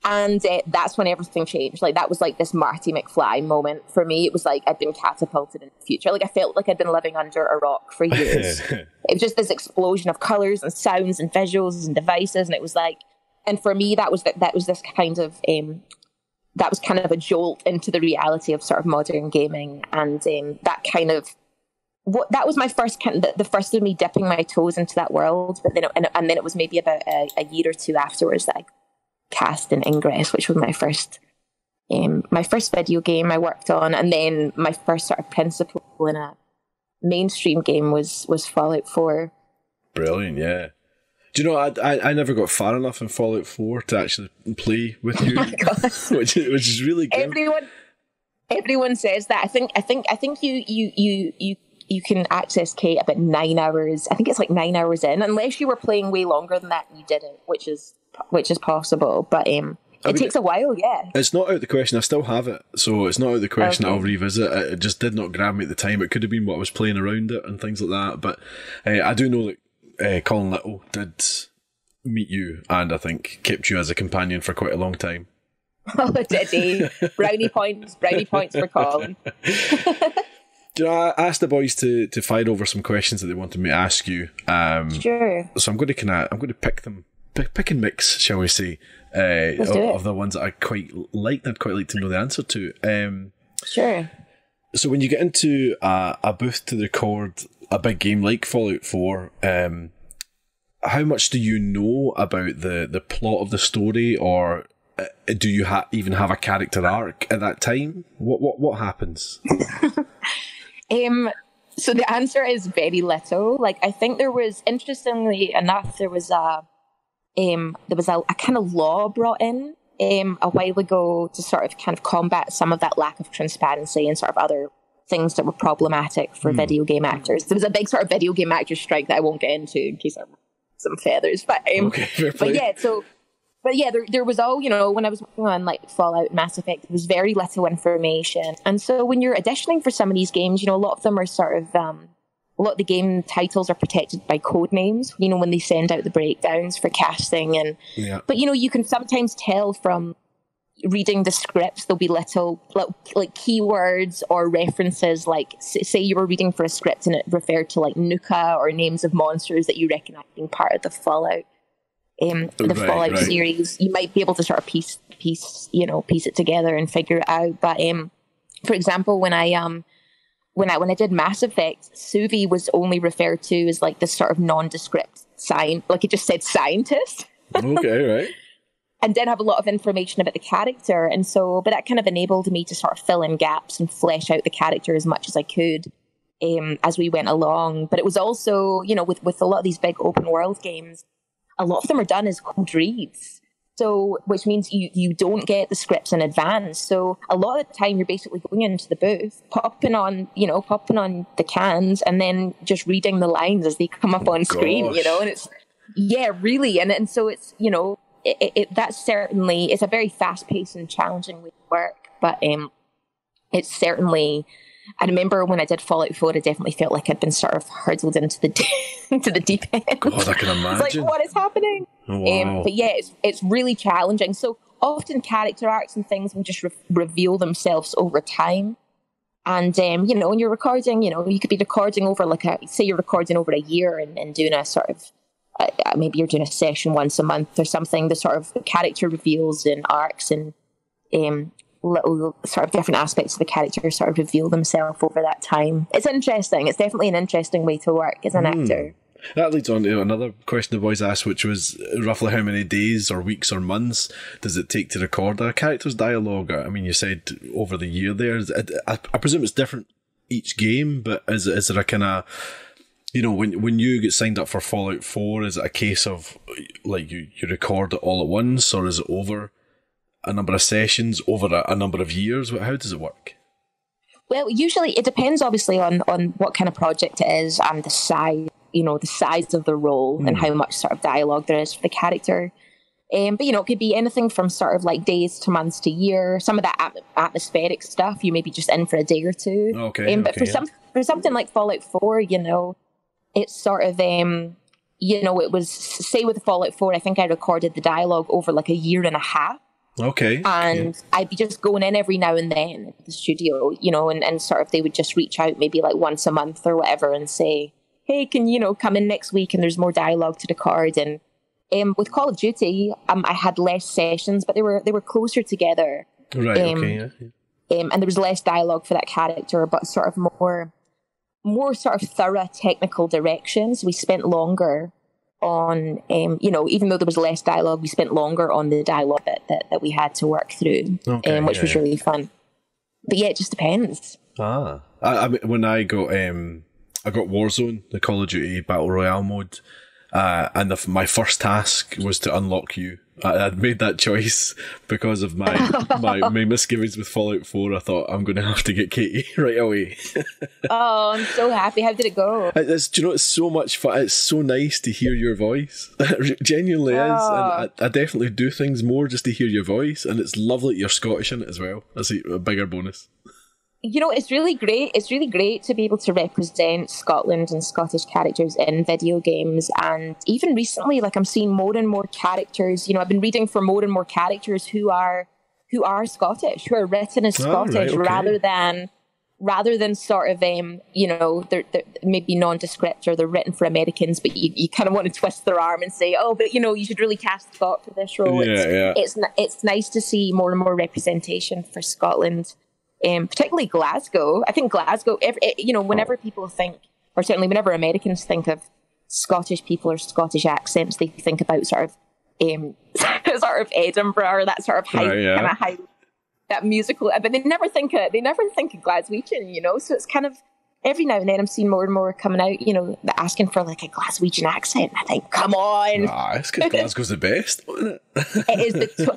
And that's when everything changed. Like that was like this Marty McFly moment for me. It was like I'd been catapulted in the future. Like I felt like I'd been living under a rock for years. It was just this explosion of colors and sounds and visuals and devices, and it was like, and for me that was this kind of that was kind of a jolt into the reality of sort of modern gaming, and that kind of that was my first the first of me dipping my toes into that world. But then and then it was maybe about a year or two afterwards that I cast in Ingress, which was my first video game I worked on, and then my first sort of principal in a mainstream game was Fallout 4. Brilliant, yeah. Do you know, I never got far enough in Fallout 4 to actually play with you, which is really good. Everyone says that. I think you can access Kate about 9 hours. I think it's like 9 hours in, unless you were playing way longer than that and you didn't, which is possible, but it takes a while. Yeah, it's not out of the question. I still have it, so it's not out of the question. Okay. I'll revisit it. It just did not grab me at the time. It could have been what I was playing around it and things like that. But I do know that Colin Little did meet you, and I think kept you as a companion for quite a long time. Oh, did he? Brownie points for Colin. Do you know, I asked the boys to fire over some questions that they wanted me to ask you. Sure. So I'm going to pick and mix, shall we say, of the ones that I quite liked. I'd quite like to know the answer to. Sure. So when you get into a booth to record a big game like Fallout 4, how much do you know about the plot of the story, or do you even have a character arc at that time? What happens? So the answer is very little. Like, I think interestingly enough, there was a kind of law brought in a while ago to sort of kind of combat some of that lack of transparency and sort of other things that were problematic for video game actors. There was a big sort of video game actor strike that I won't get into in case I'm some feathers. But there was all, when I was working on like Fallout, Mass Effect, there was very little information. And so when you're auditioning for some of these games, a lot of them are sort of, a lot of the game titles are protected by code names, when they send out the breakdowns for casting. But, you can sometimes tell from reading the scripts, there'll be little like keywords or references, like say you were reading for a script and it referred to like Nuka or names of monsters that you recognize being part of the Fallout. Fallout series, you might be able to sort of piece it together and figure it out. But for example, when I when I did Mass Effect, Suvi was only referred to as like this sort of nondescript like it just said scientist. Okay, right. And didn't have a lot of information about the character. And so, but that kind of enabled me to sort of fill in gaps and flesh out the character as much as I could as we went along. But it was also, you know, with a lot of these big open world games, a lot of them are done as cold reads. So, which means you don't get the scripts in advance. So a lot of the time you're basically going into the booth, popping on the cans and then just reading the lines as they come up on screen, you know, and it's, yeah, really. And so it's, you know, that's certainly, it's a very fast paced and challenging way to work, but it's certainly, I remember when I did Fallout 4, I definitely felt like I'd been sort of hurtled into the into the deep end. God, I can imagine. It's like, what is happening? Oh, wow. But yeah, it's really challenging. So often character arcs and things will just reveal themselves over time. And, you know, when you're recording, you know, you could be recording over say you're recording over a year and doing a sort of, maybe you're doing a session once a month or something, the sort of character reveals and arcs and little sort of different aspects of the character sort of reveal themselves over that time. It's interesting. It's definitely an interesting way to work as an actor. That leads on to another question the boys asked, which was roughly how many days or weeks or months does it take to record a character's dialogue? I mean, you said over the year there. I presume it's different each game, but is there a kind of, you know, when you get signed up for Fallout 4, is it a case of like you record it all at once, or is it over a number of sessions over a number of years? How does it work? Well, usually it depends obviously on what kind of project it is and the size, you know, the size of the role and how much sort of dialogue there is for the character. But, you know, it could be anything from sort of like days to months to year. Some of that atmospheric stuff, you may be just in for a day or two. Okay. But for something like Fallout 4, you know, it's sort of, you know, it was, say with Fallout 4, I think I recorded the dialogue over like a year and a half. Okay. And I'd be just going in every now and then at the studio, you know, and sort of they would just reach out maybe like once a month or whatever and say, hey, can you know come in next week and there's more dialogue to record. And with Call of Duty, I had less sessions, but they were closer together. Right. Okay. Yeah. And there was less dialogue for that character, but sort of more sort of thorough technical directions. We spent longer on, you know, even though there was less dialogue, we spent longer on the dialogue that we had to work through, which was really fun. But yeah, it just depends. I mean, when I got Warzone, the Call of Duty Battle Royale mode, and my first task was to unlock you. I'd made that choice because of my misgivings with Fallout 4. I thought, I'm going to have to get Katie right away. Oh, I'm so happy. How did it go? Do you know, it's so much fun. It's so nice to hear your voice. It genuinely is. And I definitely do things more just to hear your voice. And it's lovely that you're Scottish in it as well. That's a bigger bonus. You know, it's really great. It's really great to be able to represent Scotland and Scottish characters in video games. And even recently, like I'm seeing more and more characters. You know, I've been reading for more and more characters who are Scottish, who are written as Scottish, rather than sort of you know, they're maybe nondescript or they're written for Americans, but you kind of want to twist their arm and say, oh, but you know, you should really cast Scott for this role. It's nice to see more and more representation for Scotland. Particularly Glasgow. I think Glasgow, you know, whenever people think, or certainly whenever Americans think of Scottish people or Scottish accents, they think about sort of Edinburgh or that sort of high, that musical. But they never think of Glaswegian, you know. So it's kind of every now and then I'm seeing more and more coming out, you know, asking for like a Glaswegian accent. I think, come on. It's because Glasgow's the best, isn't it?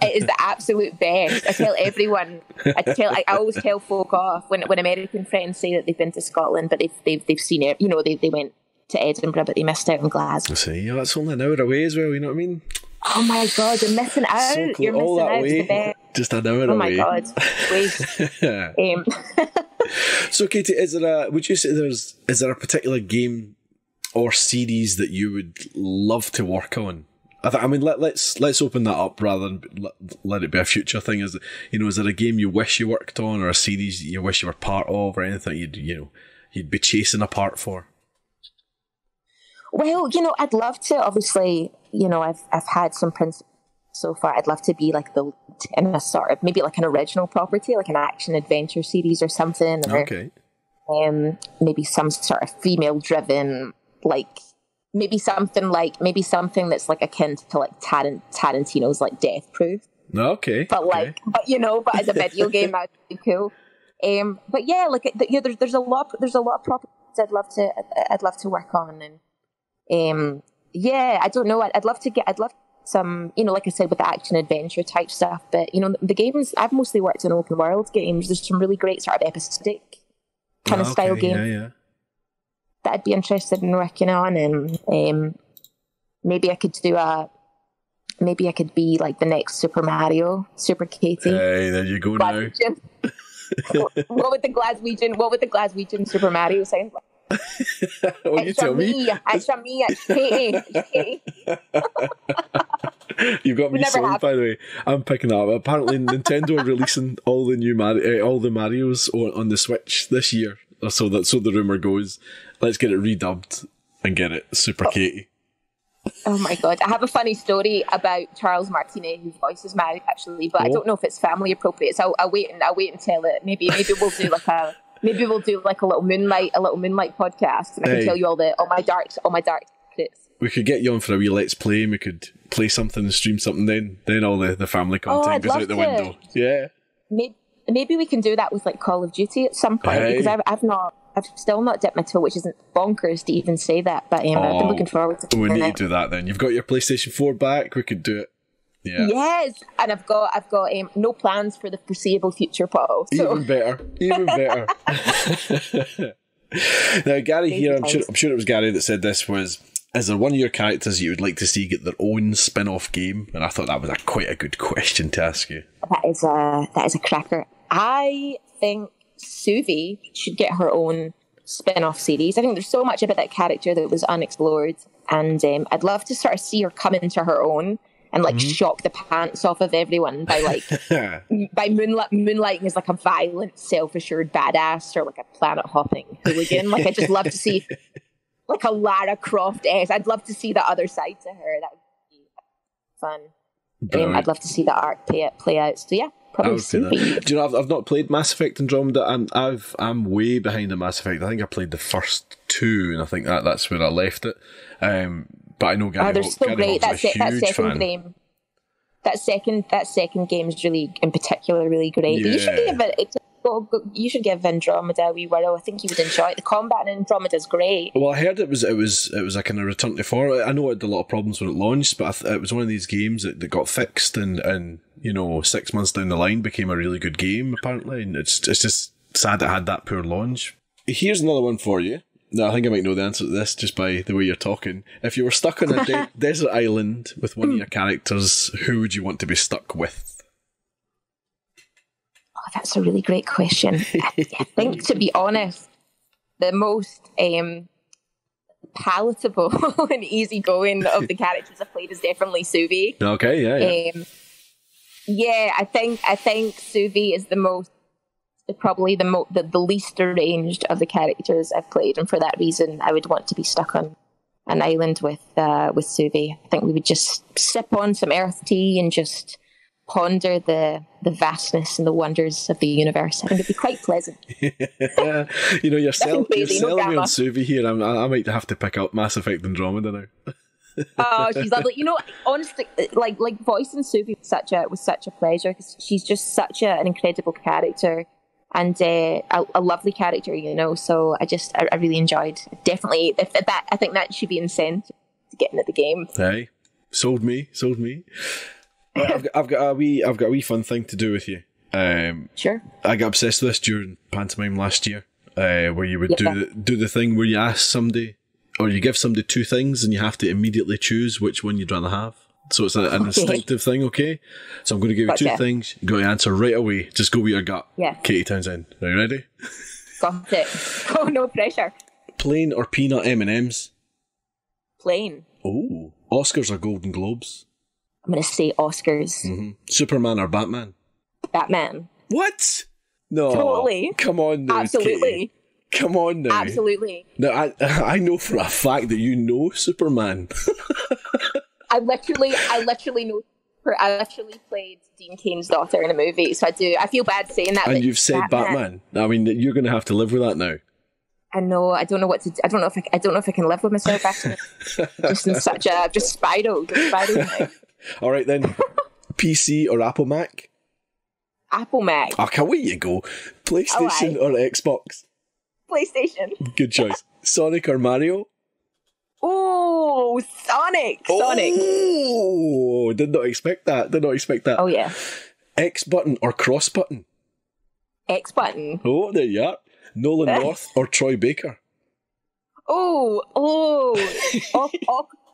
It is the absolute best. I tell everyone. I always tell folk off when American friends say that they've been to Scotland, but they've seen it. You know, they went to Edinburgh, but they missed out on Glasgow. See, that's only an hour away as well. You know what I mean? Oh my God, you're missing out. So cool. You're missing out. Way, the best. Just an hour away. Oh my God, wait. So, Katie, would you say is there a particular game or series that you would love to work on? I mean, let's open that up rather than let it be a future thing. Is there a game you wish you worked on, or a series you wish you were part of, or anything you'd be chasing a part for? Well, you know, I'd love to. Obviously, you know, I've had some principles so far. I'd love to be like the in a sort of maybe like an original property, like an action adventure series or something. maybe some sort of female-driven, like maybe something that's like akin to like Tarantino's like Death Proof. Okay. But like, but as a video game, that'd be cool. But yeah, like there's a lot of properties I'd love to work on, and I don't know. I'd love some, like I said, with the action adventure type stuff. But the games I've mostly worked on open world games. There's some really great sort of episodic kind of style games that I'd be interested in working on, and maybe I could be like the next Super Mario, Super Katie. Hey, there you go now. What would the Glaswegian Super Mario sound like? What you tell me? It's Katie. You've got me sold, by the way. I'm picking that up. Apparently, Nintendo are releasing all the new all the Marios on the Switch this year, so the rumor goes. Let's get it redubbed and get it Super Katie. Oh my god! I have a funny story about Charles Martinet, whose voice is married actually, but I don't know if it's family appropriate. So I'll wait and tell it. Maybe we'll do like a little moonlight podcast, and I can tell you all my dark secrets. We could get you on for a wee let's play, and we could play something and stream something. Then all the family content goes out the window. Yeah. Maybe we can do that with like Call of Duty at some point, because I've still not dipped my toe, which isn't bonkers to even say that, but I've been looking forward to we doing need to do that then. You've got your PlayStation 4 back, we could do it. Yeah. Yes, and I've got no plans for the foreseeable future, Paul. So. Even better. Now, Gary here, I'm sure it was Gary that said this is there one of your characters you would like to see get their own spin-off game? And I thought that was quite a good question to ask you. That is a cracker. I think Suvi should get her own spin-off series. I think there's so much about that character that was unexplored, and I'd love to sort of see her come into her own and like shock the pants off of everyone by like by moonlighting as like a violent, self-assured badass or like a planet-hopping hooligan. Like I just love to see like a Lara Croft-esque. I'd love to see the other side to her. That would be fun. I'd love to see the arc play out. So yeah. Do you know, I've not played Mass Effect Andromeda. I'm way behind in Mass Effect. I think I played the first two, and I think that's where I left it. But I know Gary. They're so great. That second game. That second game is really, in particular, really great. Yeah. But you should give Andromeda a wee whirl. I think you would enjoy it. The combat in Andromeda is great. Well, I heard it was a kind of return to form. I know it had a lot of problems when it launched, but it was one of these games that got fixed and 6 months down the line became a really good game apparently. And it's just sad it had that poor launch. Here's another one for you. Now, I think I might know the answer to this just by the way you're talking. If you were stuck on a desert island with one of your characters, who would you want to be stuck with? Oh, that's a really great question. I think, to be honest, the most palatable and easygoing of the characters I've played is definitely Suvi. Okay, yeah. I think Suvi is probably the least arranged of the characters I've played, and for that reason, I would want to be stuck on an island with Suvi. I think we would just sip on some earth tea and just ponder the vastness and the wonders of the universe. I think it'd be quite pleasant. You're selling me on Suvi here. I might have to pick up Mass Effect Andromeda now. Oh, she's lovely. Honestly, like voicing Suvi was such a pleasure, because she's just such an incredible character and a lovely character. So I really enjoyed. Definitely, I think that should be incentive to get into the game. Hey, sold me. I've got a wee fun thing to do with you. Sure. I got obsessed with this during pantomime last year, where you would do the thing where you ask somebody, or you give somebody two things, and you have to immediately choose which one you'd rather have. So it's an instinctive thing, okay? So I'm going to give you two things. You've got to answer right away. Just go with your gut. Yeah. Katie Townsend. Are you ready? Got it. Oh, no pressure. Plain or peanut M&Ms? Plain. Oh. Oscars or Golden Globes? I'm going to say Oscars. Mm-hmm. Superman or Batman? Batman. What? No. Totally. Come on now, Absolutely. Katie. Come on now. Absolutely. Now, I know for a fact that you know Superman. I literally know her. I actually played Dean Cain's daughter in a movie, so I feel bad saying that. And you've said Batman. I mean, you're going to have to live with that now. I know. I don't know what to. I don't know if I can live with myself after just in such a just spiraled now. All right then. PC or Apple Mac? Apple Mac. Oh, away you go. PlayStation or Xbox? PlayStation. Good choice. Sonic or Mario? Oh, Sonic. Oh, did not expect that. Oh yeah. X button or cross button? X button. Oh, there you are. Nolan North or Troy Baker?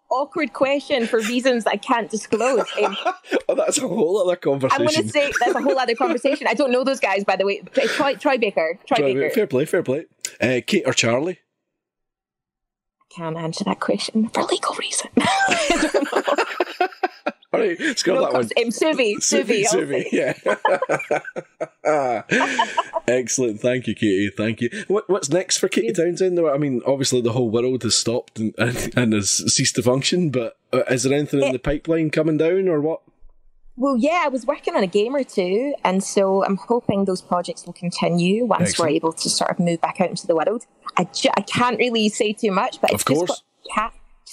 Awkward question for reasons I can't disclose. That's a whole other conversation. I'm going to say that's a whole other conversation. I don't know those guys, by the way. Troy Baker. Fair play. Kate or Charlie? Can't answer that question for legal reason. I don't know. All right, scrub that one. Suvi. Yeah. Excellent. Thank you, Katie. Thank you. What's next for Katie Townsend? I mean, obviously the whole world has stopped and has ceased to function, but is there anything in the pipeline coming down or what? Well, yeah, I was working on a game or two, and so I'm hoping those projects will continue once we're able to sort of move back out into the world. I can't really say too much, but it's just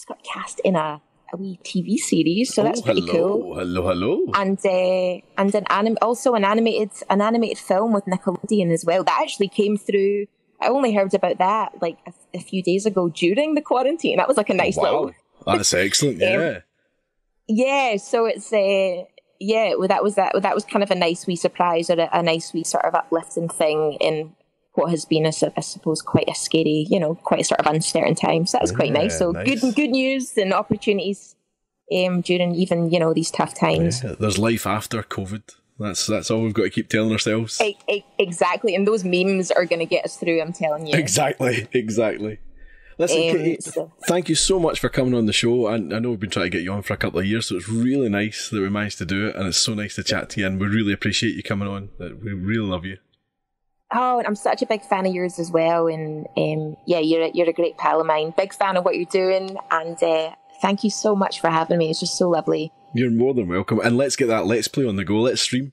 got cast in a wee TV series, so that's pretty cool. Hello. And an animated film with Nickelodeon as well. That actually came through. I only heard about that like a few days ago during the quarantine. That was like a nice little. That's excellent. Yeah. Yeah. So it's well, that was kind of a nice wee surprise or a nice wee sort of uplifting thing in what has been, I suppose, quite a scary, quite a sort of uncertain time. So that was quite nice. So nice. Good news and opportunities during even, these tough times. Yeah, there's life after COVID. That's all we've got to keep telling ourselves. Exactly. And those memes are going to get us through, I'm telling you. Exactly. Listen, Katie, thank you so much for coming on the show. I know we've been trying to get you on for a couple of years, so it's really nice that we managed to do it, and it's so nice to chat to you, and we really appreciate you coming on. We really love you. Oh, and I'm such a big fan of yours as well, and you're a great pal of mine. Big fan of what you're doing, and thank you so much for having me. It's just so lovely. You're more than welcome, and let's get that Let's Play on the go. Let's stream.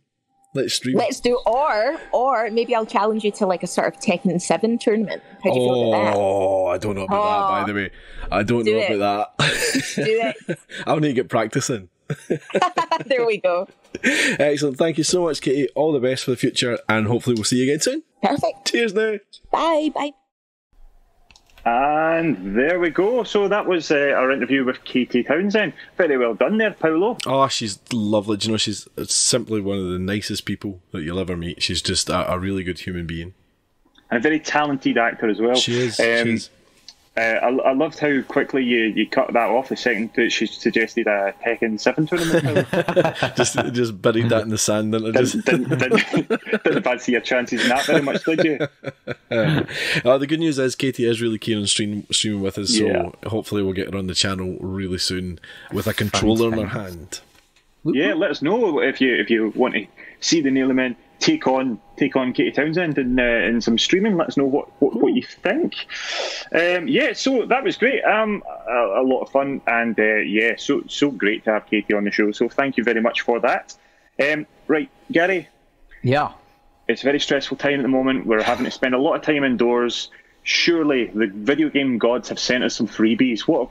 Let's do, or maybe I'll challenge you to like a sort of Tekken 7 tournament. How do you feel about that? Oh, I don't know about that, by the way. I don't know about that. Do it. I'll need to get practicing. There we go. Excellent. Thank you so much, Katie. All the best for the future, and hopefully we'll see you again soon. Perfect. Cheers now. Bye. And there we go. So that was our interview with Katie Townsend. Very well done there, Paolo. Oh, she's lovely. Do you know, she's simply one of the nicest people that you'll ever meet. She's just a really good human being. And a very talented actor as well. She is. I loved how quickly you cut that off the second that she suggested a Tekken 7 tournament. just buried that in the sand. Didn't fancy your chances in that very much, did you? The good news is Katie is really keen on streaming with us, so hopefully we'll get her on the channel really soon with a controller in her hand. Yeah, let us know if you want to see the Nearly Men take on Katie Townsend in some streaming. Let us know what you think. So that was great. A lot of fun, and so great to have Katie on the show. So thank you very much for that. Right, Gary. Yeah. It's a very stressful time at the moment. We're having to spend a lot of time indoors. Surely the video game gods have sent us some freebies. What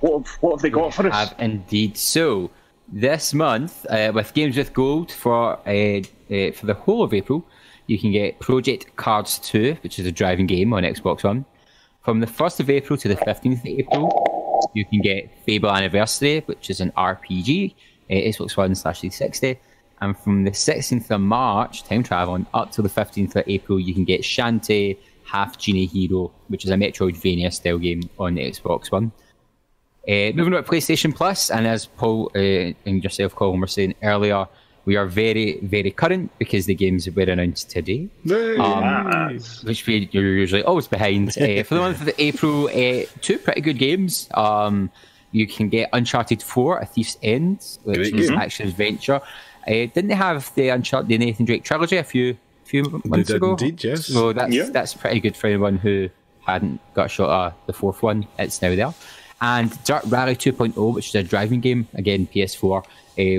have they got for us? Have indeed. So this month, with Games with Gold for the whole of April, you can get Project Cars 2, which is a driving game on Xbox One. From the 1st of April to the 15th of April, you can get Fable Anniversary, which is an RPG, Xbox One /360. And from the 16th of March, time traveling, up to the 15th of April, you can get Shantae Half Genie Hero, which is a Metroidvania style game on the Xbox One. Moving on to PlayStation Plus, and as Paul and yourself, Colin, were saying earlier, we are very, very current because the games were announced today, which you're usually always behind. For the month of April, 2 pretty good games. You can get Uncharted 4, A Thief's End, which is action-adventure. Didn't they have the Nathan Drake trilogy a few months ago? Indeed, yes. So that's pretty good for anyone who hadn't got a shot at the 4th one. It's now there. And Dirt Rally 2.0, which is a driving game, again, PS4,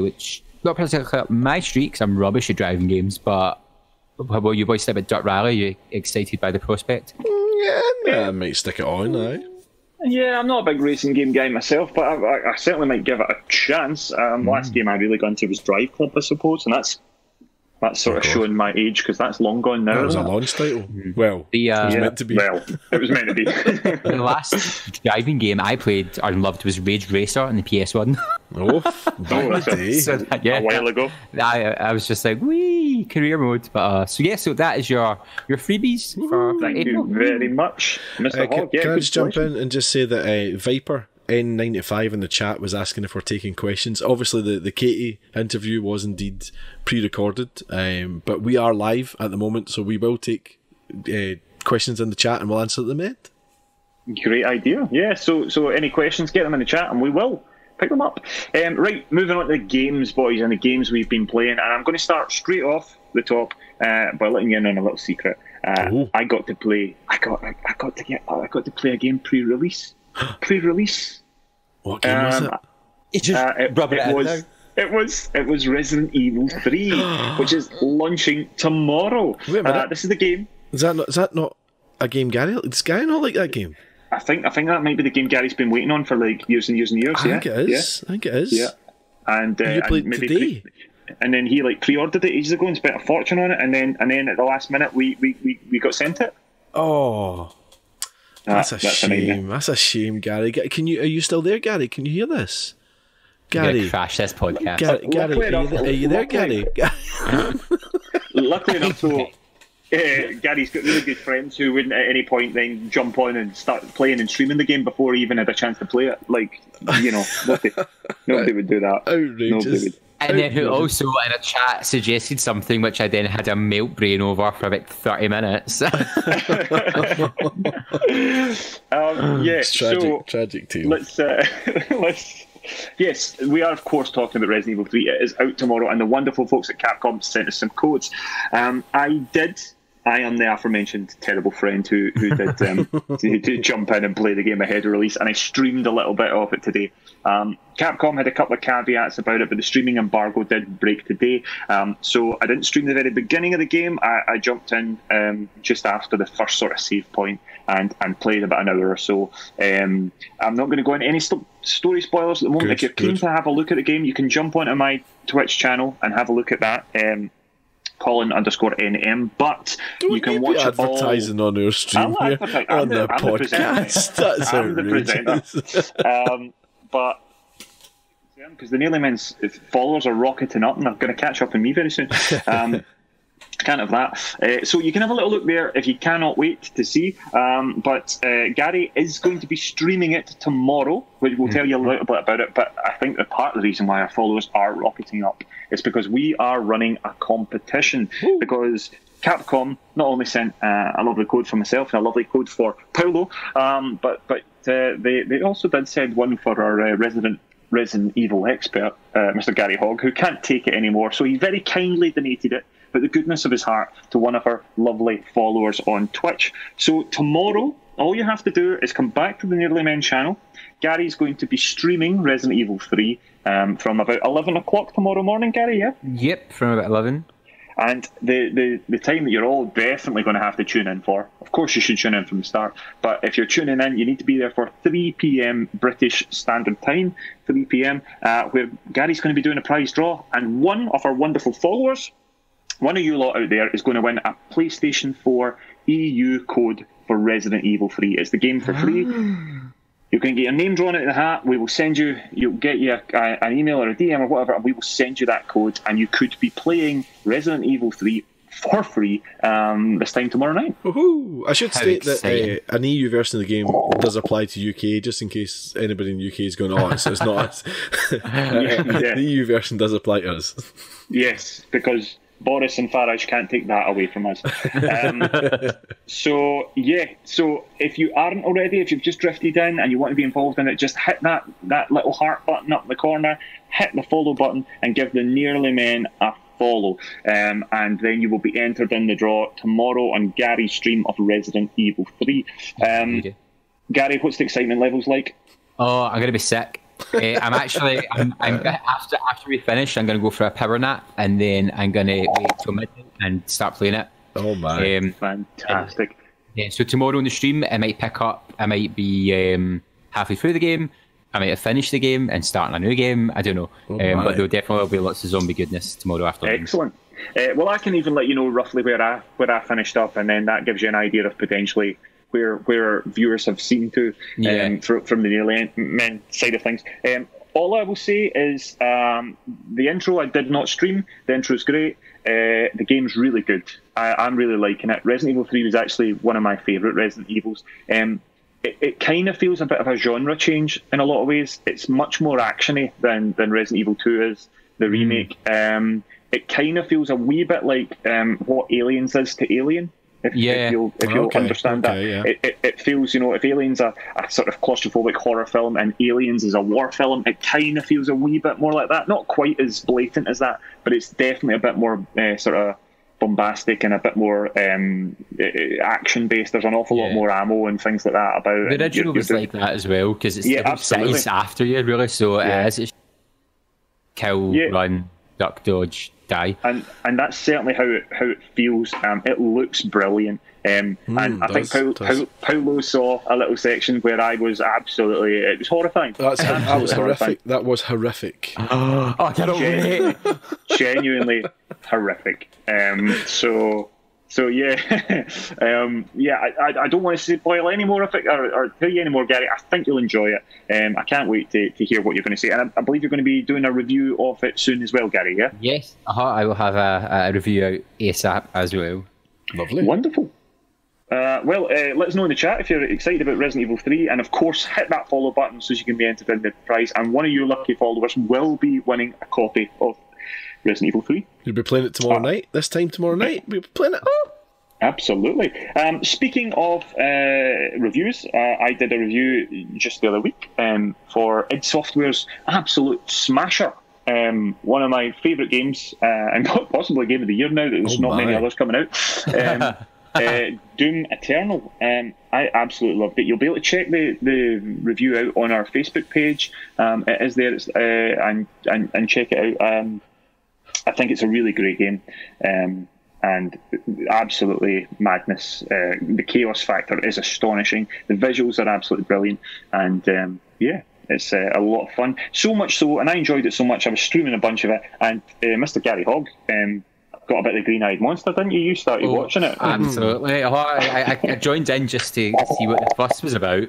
which not particularly up my street because I'm rubbish at driving games, but what you boys said about Dirt Rally, you excited by the prospect? Yeah, I might stick it on, aye. Yeah, I'm not a big racing game guy myself, but I certainly might give it a chance. Last game I really got into was Drive Club, I suppose, and that's sort of showing my age because that's long gone now. That was a isn't it? launch title. Well, it was meant to be. Well, it was meant to be. The last driving game I played and loved was Rage Racer on the PS1. Oh, back in the day. So, yeah, A while ago. I was just like, wee, career mode. But so that is your freebies for Thank April. you very much, Mr. Hogg. Can I just jump in and just say that Viper N95 in the chat was asking if we're taking questions. Obviously, the Katie interview was indeed pre-recorded, but we are live at the moment, so we will take questions in the chat and we'll answer them at. Great idea. Yeah, so any questions, get them in the chat and we will pick them up. Right, moving on to the games, boys, and the games we've been playing. And I'm going to start straight off the top by letting you in on a little secret. I got to play a game pre-release. What game was it? It was Resident Evil 3, which is launching tomorrow. Wait a minute. This is the game. Is that not a game Gary? Does Gary not like that game? I think that might be the game Gary's been waiting on for like years and years and years. I think it is. Yeah. And you played maybe today. And then he like pre-ordered it ages ago and spent a fortune on it, and then at the last minute we got sent it. Oh. That's a shame. Amazing. That's a shame, Gary. Are you still there, Gary? Can you hear this? Gary, crash this podcast. Gary, are you there, Gary? Luckily enough, though, Gary's got really good friends who wouldn't at any point then jump on and start playing and streaming the game before he even had a chance to play it. Like, nobody would do that. Outrageous. And then who also in a chat suggested something which I then had a melt brain over for about 30 minutes. It's tragic too. Yes, we are of course talking about Resident Evil 3. It is out tomorrow, and the wonderful folks at Capcom sent us some codes. I am the aforementioned terrible friend who did to jump in and play the game ahead of release, and I streamed a little bit of it today. Capcom had a couple of caveats about it, but the streaming embargo did break today, so I didn't stream the very beginning of the game. I jumped in just after the first sort of save point and played about an hour or so. I'm not going to go into any story spoilers at the moment. If you're keen to have a look at the game, you can jump onto my Twitch channel and have a look at that. Colin_NM, but don't you can watch it all. Advertising on our stream here on the podcast. That's outrageous. But because the Nearly Men's followers are rocketing up and they're going to catch up on me very soon. Can't have that. So you can have a little look there if you cannot wait to see. But Gary is going to be streaming it tomorrow, which will tell you a little bit about it. But I think that part of the reason why our followers are rocketing up is because we are running a competition. Because Capcom not only sent a lovely code for myself and a lovely code for Paolo, but they also did send one for our Resident Evil expert, Mr. Gary Hogg, who can't take it anymore. So he very kindly donated it, but the goodness of his heart, to one of our lovely followers on Twitch. So tomorrow, all you have to do is come back to the Nearly Men channel. Gary's going to be streaming Resident Evil 3 from about 11 o'clock tomorrow morning, Gary, yeah? Yep, from about 11. And the time that you're all definitely going to have to tune in for, of course you should tune in from the start, but if you're tuning in, you need to be there for 3 p.m. British Standard Time, 3 p.m, where Gary's going to be doing a prize draw, and one of our wonderful followers, one of you lot out there, is going to win a PlayStation 4 EU code for Resident Evil 3. It's the game for free. You can get your name drawn into the hat. We will send you, you'll get you an email or a DM or whatever, and we will send you that code, and you could be playing Resident Evil 3 for free this time tomorrow night. Woohoo! I should state that an EU version of the game does apply to UK, just in case anybody in the UK is going, it's not us. The EU version does apply to us. Yes, because Boris and Farage can't take that away from us. So if you aren't already, if you've just drifted in and you want to be involved in it, just hit that little heart button up in the corner, hit the follow button, and give the Nearly Men a follow. And then you will be entered in the draw tomorrow on Gary's stream of Resident Evil 3. Gary, what's the excitement levels like? Oh, I'm going to be sick. I'm after we finish, I'm going to go for a power nap, and then I'm going to wait till midnight and start playing it. Oh my! Fantastic. Yeah, so tomorrow on the stream, I might pick up. I might be halfway through the game. I might have finished the game and starting a new game. I don't know. But there'll definitely be lots of zombie goodness tomorrow afternoon. Excellent. Well, I can even let you know roughly where I finished up, and then that gives you an idea of potentially where viewers have seen to from the Nearly Men side of things. All I will say is the intro I did not stream. The intro's great. The game's really good. I'm really liking it. Resident Evil 3 was actually one of my favourite Resident Evils. It kind of feels a bit of a genre change in a lot of ways. It's much more actiony than Resident Evil 2 is, the remake. It kind of feels a wee bit like what Aliens is to Alien. If you'll understand that. Yeah. It feels, if Alien's a sort of claustrophobic horror film and Aliens is a war film, it kind of feels a wee bit more like that. Not quite as blatant as that, but it's definitely a bit more sort of bombastic and a bit more action-based. There's an awful lot more ammo and things like that about it. The original was like that as well, because it's after you, really, so it's kill, run, duck, dodge, die. And that's certainly how it feels. It looks brilliant. And I think Paulo saw a little section where I was it was horrifying. That was horrific. That was horrific. I cannot wait. Genuinely horrific. So yeah, I don't want to spoil any more of it or tell you any more, Gary. I think you'll enjoy it. I can't wait to hear what you're going to say, and I believe you're going to be doing a review of it soon as well, Gary. Yeah. Yes. I will have a review out ASAP as well. Lovely. Wonderful. Let us know in the chat if you're excited about Resident Evil 3, and of course hit that follow button so you can be entered in the prize, and one of you lucky followers will be winning a copy of Resident Evil 3. You'll be playing it tomorrow night. This time tomorrow night, we'll be playing it. Absolutely. Speaking of reviews, I did a review just the other week for id Software's absolute smasher. One of my favourite games, and possibly Game of the Year now. There's not many others coming out. Doom Eternal. I absolutely loved it. You'll be able to check the review out on our Facebook page. It is there, and check it out. I think it's a really great game, and absolutely madness. The chaos factor is astonishing. The visuals are absolutely brilliant, and it's a lot of fun. So much so, and I enjoyed it so much, I was streaming a bunch of it, and Mr. Gary Hogg got a bit of the green-eyed monster, didn't you? You started watching it. Absolutely. I joined in just to see what the fuss was about,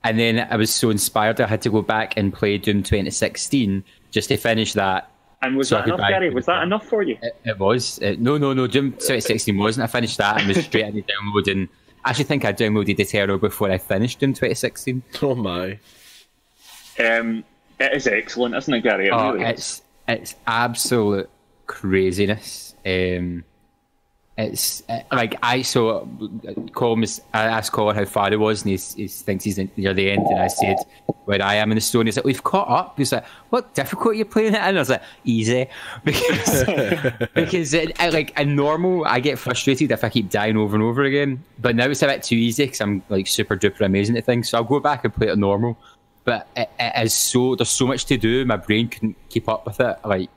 and then I was so inspired I had to go back and play Doom 2016 just to finish that. And was that enough, Gary? Was that enough for you? It was. No. Doom 2016 wasn't. I finished that and was straight into downloading. I actually think I downloaded Eternal before I finished Doom 2016. Oh my. It is excellent, isn't it, Gary? It really is. It's absolute craziness. It's like I asked Colin how far it was, and he thinks he's near the end, and I said where I am in the story. He's like, we've caught up. He's like, what difficulty are you playing it in? I was like, easy, because in normal I get frustrated if I keep dying over and over again, but now it's a bit too easy because I'm like super duper amazing at things, so I'll go back and play it normal. But it is there's so much to do, my brain couldn't keep up with it. Like,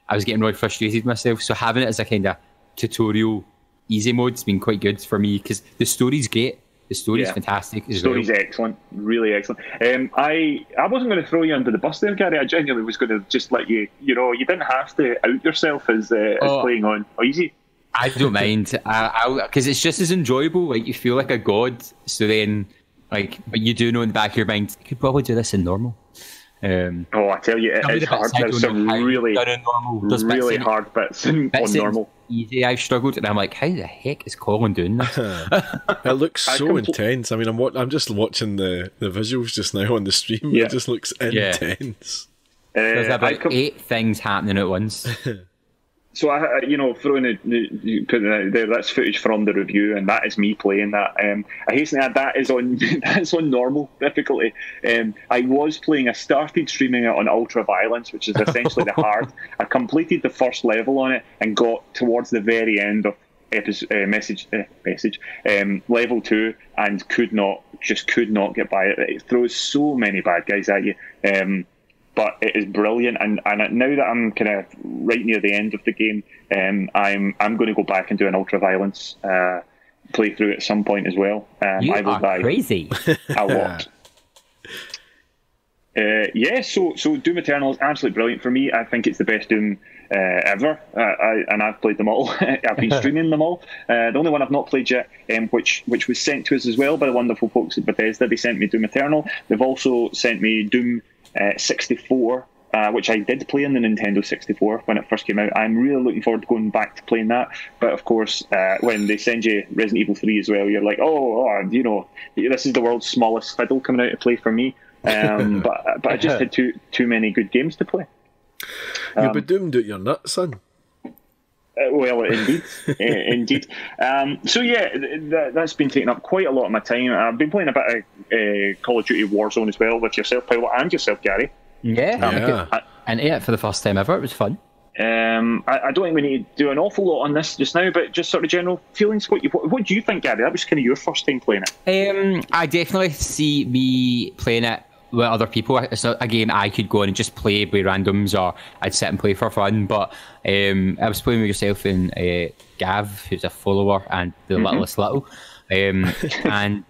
I was getting really frustrated myself, so having it as a kind of tutorial easy mode's been quite good for me, because the story's great. The story's fantastic. The story's excellent, really excellent. I wasn't going to throw you under the bus there, Gary. I genuinely was going to just let you. You didn't have to out yourself as playing on easy. I don't mind, because it's just as enjoyable. Like, you feel like a god. So then, but you do know in the back of your mind, you could probably do this in normal. I tell you, it's hard. There's some really hard bits on normal. Easy, I've struggled, and I'm like, how the heck is Colin doing this? It looks so intense. I mean, I'm just watching the visuals just now on the stream. Yeah. It just looks intense. There's about 8 things happening at once. So throwing putting it out there, that's footage from the review, and that is me playing that. I hasten to add that's on normal difficulty. I started streaming it on ultra violence, which is essentially the hard. I completed the first level on it and got towards the very end of level 2 and could not get by it. It throws so many bad guys at you. But it is brilliant, and now that I'm kind of right near the end of the game, I'm going to go back and do an ultra violence play through at some point as well. You I will are die crazy. a lot. So Doom Eternal is absolutely brilliant for me. I think it's the best Doom ever, and I've played them all. I've been streaming them all. The only one I've not played yet, which was sent to us as well by the wonderful folks at Bethesda, they sent me Doom Eternal. They've also sent me Doom 64, which I did play in the Nintendo 64 when it first came out. I'm really looking forward to going back to playing that. But of course, when they send you Resident Evil 3 as well, you're like, this is the world's smallest fiddle coming out to play for me. But I just had too many good games to play. You'll be doomed out your nuts, son. Well, indeed, indeed. That's been taking up quite a lot of my time. I've been playing a bit of Call of Duty Warzone as well with yourself, Paolo, and yourself, Gary. And it for the first time ever. It was fun. I don't think we need to do an awful lot on this just now, but just sort of general feelings. What do you think, Gary? That was kind of your first time playing it. I definitely see me playing it with other people. It's a game I could go in and just play with randoms, or I'd sit and play for fun. But I was playing with yourself and Gav, who's a follower, and the littlest little, and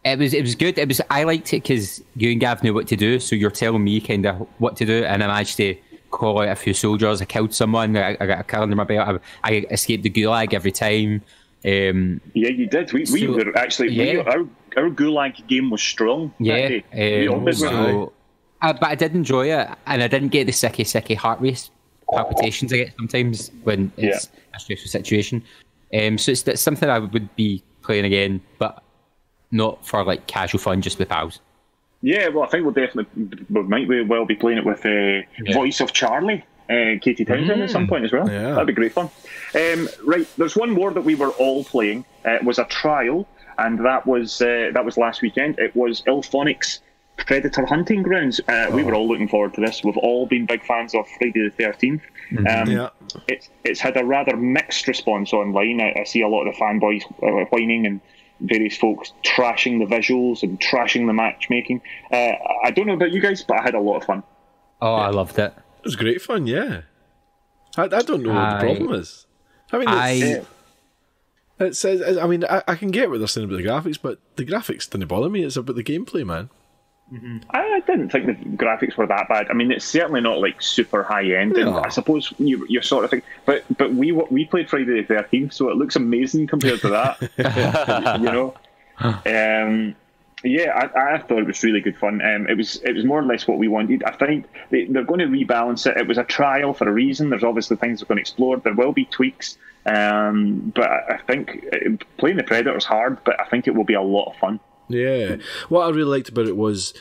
it was good. I liked it because you and Gav knew what to do, so you're telling me kind of what to do, and I managed to call out a few soldiers. I killed someone. I got a kill under my belt. I escaped the gulag every time. Yeah, you did. We were actually our gulag game was strong. Yeah, but I did enjoy it, and I didn't get the sicky heart race palpitations I get sometimes when it's a stressful situation. So it's something I would be playing again, but not for like casual fun, just with pals. Yeah, well, I think we might well be playing it with Voice of Charlie, Katie Townsend at some point as well. Yeah. That'd be great fun. Right, there's one more that we were all playing. It was a trial, and that was last weekend. It was Ilphonic's Predator Hunting Grounds. We were all looking forward to this. We've all been big fans of Friday the 13th. It's had a rather mixed response online. I see a lot of the fanboys whining and various folks trashing the visuals and trashing the matchmaking. I don't know about you guys, but I had a lot of fun. Oh, I loved it. It was great fun, yeah. I don't know what the problem is. I mean, I can get what they're saying about the graphics, but the graphics didn't bother me. It's about the gameplay, man. Mm-hmm. I didn't think the graphics were that bad. I mean, it's certainly not like super high end. No. And I suppose you're sort of thinking, but we played Friday the 13th, so it looks amazing compared to that. You know. I thought it was really good fun. It was more or less what we wanted. I think they're going to rebalance it. It was a trial for a reason. There's obviously things they're going to explore. There will be tweaks, but I think playing the Predator's hard, but I think it will be a lot of fun. Yeah. What I really liked about it was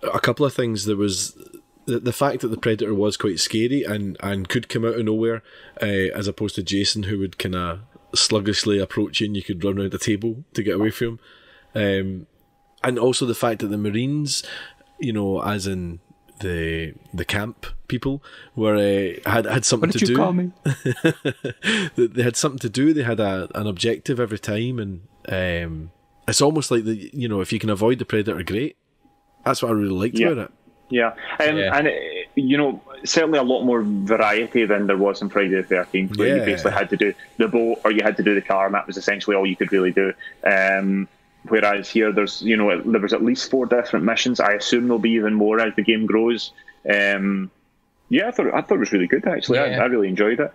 a couple of things. There was the fact that the Predator was quite scary and could come out of nowhere, as opposed to Jason, who would kind of sluggishly approach you and you could run around the table to get away from him. And also the fact that the Marines, you know, as in the camp people, were had something to do. What did you call me? They had something to do. They had an objective every time, and it's almost like if you can avoid the Predator, great. That's what I really liked about it. Yeah, and certainly a lot more variety than there was in Friday the 13th, where you basically had to do the boat or you had to do the car, and that was essentially all you could really do. Whereas here, there was at least 4 different missions. I assume there'll be even more as the game grows. I thought it was really good actually. I really enjoyed it.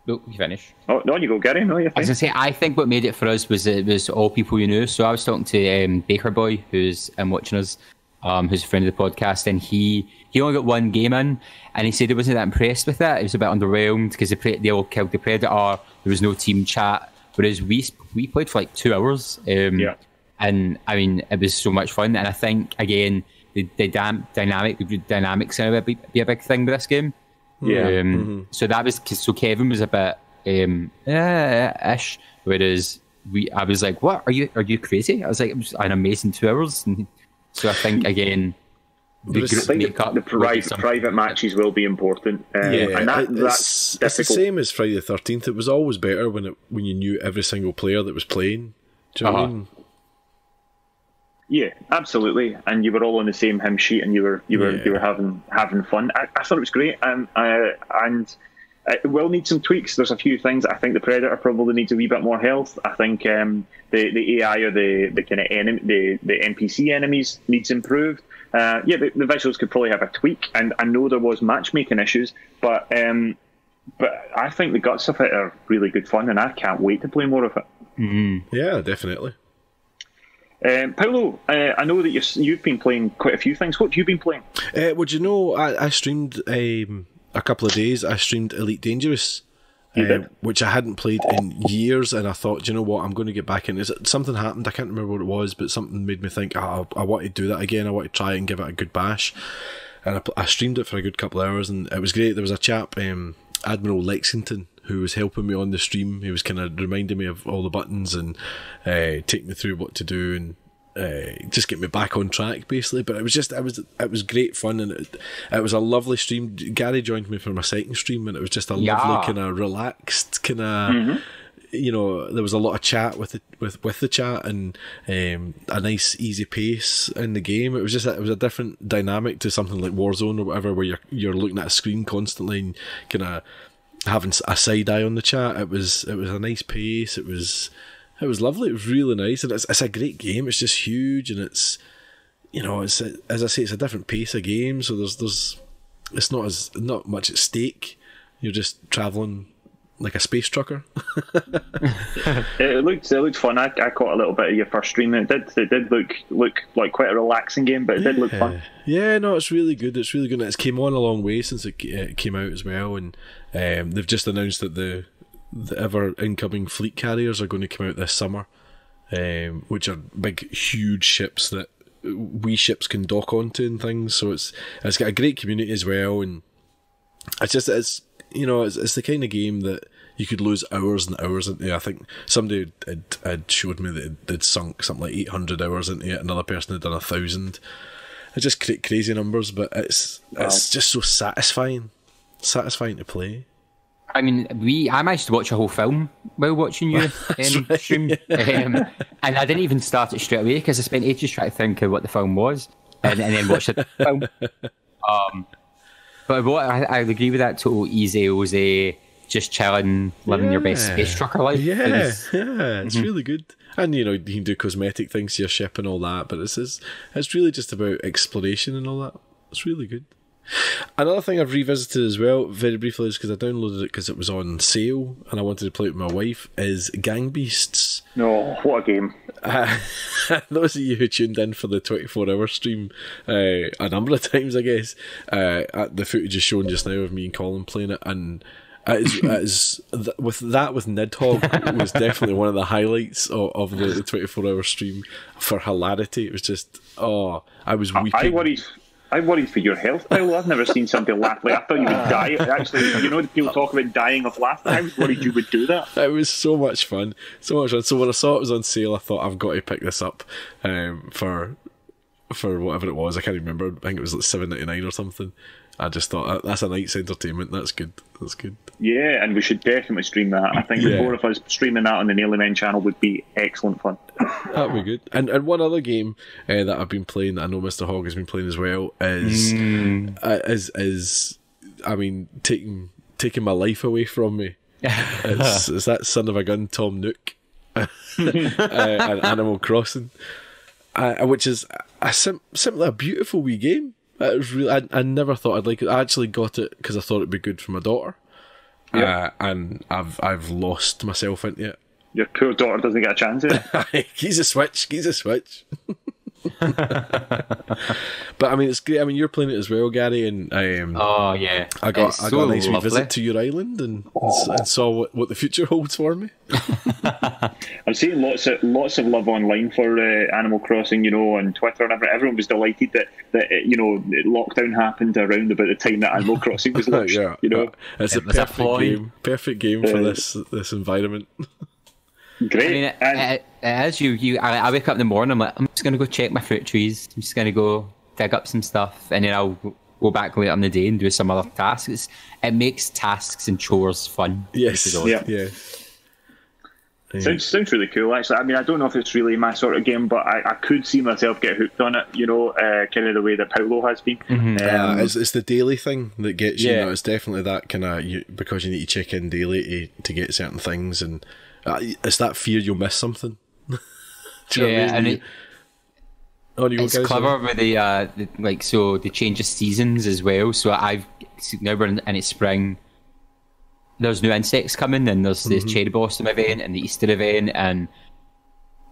You finish. Oh, no, you go, Gary. No, you're fine. I was going to say, I think what made it for us was it was all people you knew. So I was talking to Baker Boy, who's watching us, who's a friend of the podcast, and he only got 1 game in, and he said he wasn't that impressed with it. He was a bit underwhelmed because they all killed the Predator. There was no team chat, whereas we played for like 2 hours. And I mean, it was so much fun. And I think again, the dynamics are be a big thing with this game. So that was so Kevin was a bit ish, whereas I was like, "What are you crazy?" I was like, "It was an amazing 2 hours." And so I think again, the private matches will be important. And that's it's the same as Friday the 13th. It was always better when you knew every single player that was playing. Do you know what I mean? Yeah, absolutely. And you were all on the same hymn sheet, and you were having fun. I thought it was great, and It will need some tweaks. There's a few things. I think the Predator probably needs a wee bit more health. I think the AI or the kind of the NPC enemies needs improved. The visuals could probably have a tweak. And I know there was matchmaking issues, but I think the guts of it are really good fun, and I can't wait to play more of it. Mm-hmm. Yeah, definitely. Paolo, I know that you've been playing quite a few things. What have you been playing? Well, do you know, I streamed a couple of days. I streamed Elite Dangerous, which I hadn't played in years, and I thought, do you know what, I'm going to get back in. Something happened, I can't remember what it was, but something made me think, I want to do that again. I want to try it and give it a good bash. And I streamed it for a good couple of hours, and it was great. There was a chap, Admiral Lexington, who was helping me on the stream. He was kind of reminding me of all the buttons and taking me through what to do and just get me back on track, basically. But it was great fun, and it was a lovely stream. Gary joined me for my second stream, and it was just a lovely kind of relaxed kind of. You know, there was a lot of chat with the chat, and a nice easy pace in the game. It was a different dynamic to something like Warzone or whatever, where you're looking at a screen constantly and kind of having a side eye on the chat. It was a nice pace. It was lovely. It was really nice, and it's a great game. It's just huge, and it's, you know, it's, as I say, it's a different pace of game. So it's not much at stake. You're just traveling like a space trucker. It looked fun. I caught a little bit of your first stream. It did look like quite a relaxing game, but it did look fun. Yeah, no, it's really good. It's really good. It's came on a long way since it came out as well, and they've just announced that the ever incoming fleet carriers are going to come out this summer, which are big, huge ships that wee ships can dock onto and things. So it's got a great community as well, and it's the kind of game that you could lose hours and hours into. I think somebody had showed me that they'd sunk something like 800 hours into it. Another person had done 1,000. It's just crazy numbers, but it's just so satisfying to play. I mean, I managed to watch a whole film while watching you stream, and I didn't even start it straight away because I spent ages trying to think of what the film was, and then watched the film. But what I agree with that total easy. It was just chilling, living your best space trucker life. Yeah, it's really good. And you know, you can do cosmetic things to your ship and all that, but it's really just about exploration and all that. It's really good. Another thing I've revisited as well, very briefly, is because I downloaded it because it was on sale and I wanted to play it with my wife, is Gang Beasts. No, what a game. Those of you who tuned in for the 24-hour stream a number of times, I guess, the footage is shown just now of me and Colin playing it, and with Nidhogg was definitely one of the highlights of the 24-hour stream for hilarity. It was just, I was weeping. I worried for your health, Paolo. I've never seen somebody laugh. Like, I thought you would die. Actually, you know, people talk about dying of laughter. I was worried you would do that. It was so much fun. So when I saw it was on sale, I thought, I've got to pick this up for whatever it was. I can't remember. I think it was like $7.99 or something. I just thought, that's a night's entertainment. That's good. Yeah, and we should definitely stream that. I think the four of us streaming that on the Nearly Men channel would be excellent fun. That'd be good. And one other game that I've been playing that I know Mr. Hogg has been playing as well is I mean, taking my life away from me. It's that son of a gun Tom Nook and Animal Crossing, which is simply a beautiful wee game. It was really, I never thought I'd like it. I actually got it because I thought it'd be good for my daughter, and I've lost myself into it. Your poor daughter doesn't get a chance at it. He's a switch. But I mean, it's great. I mean, you're playing it as well, Gary, and I got a nice wee visit to your island and saw what the future holds for me. I'm seeing lots of love online for Animal Crossing, you know, on Twitter and everyone was delighted that you know, lockdown happened around about the time that Animal Crossing was launched. You know, it's a perfect game for this environment. Great. I mean, as I wake up in the morning, I'm like, I'm just going to go check my fruit trees. I'm just going to go dig up some stuff, and then I'll go back later in the day and do some other tasks. It makes tasks and chores fun. Yes. Yeah. Sounds really cool, actually. I mean, I don't know if it's really my sort of game, but I could see myself get hooked on it, kind of the way that Paulo has been. It's the daily thing that gets you. It's definitely that kind of, because you need to check in daily to get certain things, and it's that fear you'll miss something. Do you know what I mean? And it's clever with the so they change the seasons as well. So now we're in it's spring. There's new insects coming, and there's the cherry blossom event and the Easter event, and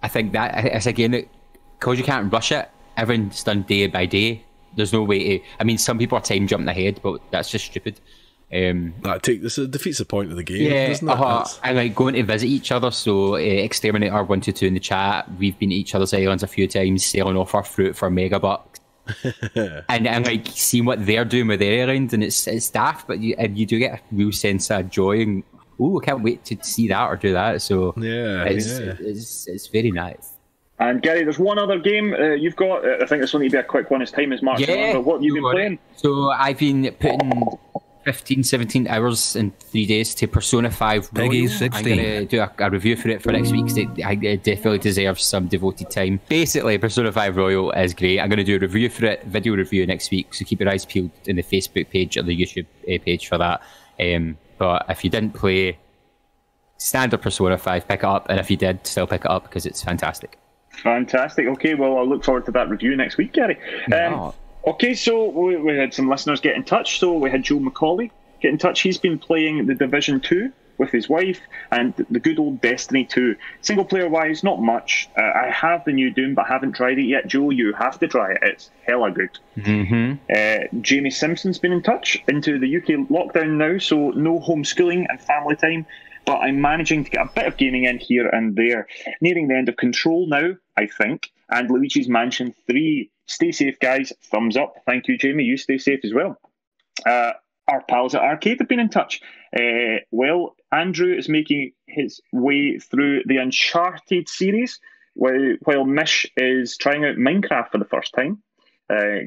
I think that it's again because you can't rush it. Everything's done day by day. There's no way to. I mean, some people are time jumping ahead, but that's just stupid. This defeats the point of the game, doesn't it? And going to visit each other. So Exterminator 122 in the chat. We've been to each other's islands a few times, selling off our fruit for megabucks. and seeing what they're doing with their island, and it's daft, but you do get a real sense of joy, and I can't wait to see that or do that. So it's very nice. And Gary, there's one other game you've got. I think it's going to be a quick one as time is marching on. But what have you been playing? So I've been putting 15, 17 hours in 3 days to Persona 5 Royal. 16. I'm going to do a review for it for next week, because it definitely deserves some devoted time. Basically, Persona 5 Royal is great. I'm going to do a review for it, video review next week, so keep your eyes peeled in the Facebook page or the YouTube page for that. But if you didn't play standard Persona 5, pick it up, and if you did, still pick it up, because it's fantastic. Fantastic. Okay, well, I'll look forward to that review next week, Gary. Okay, so we had some listeners get in touch. So we had Joe McCauley get in touch. He's been playing the Division 2 with his wife and the good old Destiny 2. Single player wise, not much. I have the new Doom, but haven't tried it yet. Joe, you have to try it. It's hella good. Jamie Simpson's been in touch into the UK lockdown now, so no homeschooling and family time. But I'm managing to get a bit of gaming in here and there. Nearing the end of Control now, I think, and Luigi's Mansion 3. Stay safe, guys. Thumbs up. Thank you, Jamie. You stay safe as well. Our pals at Arcade have been in touch. Well, Andrew is making his way through the Uncharted series, while Mish is trying out Minecraft for the first time.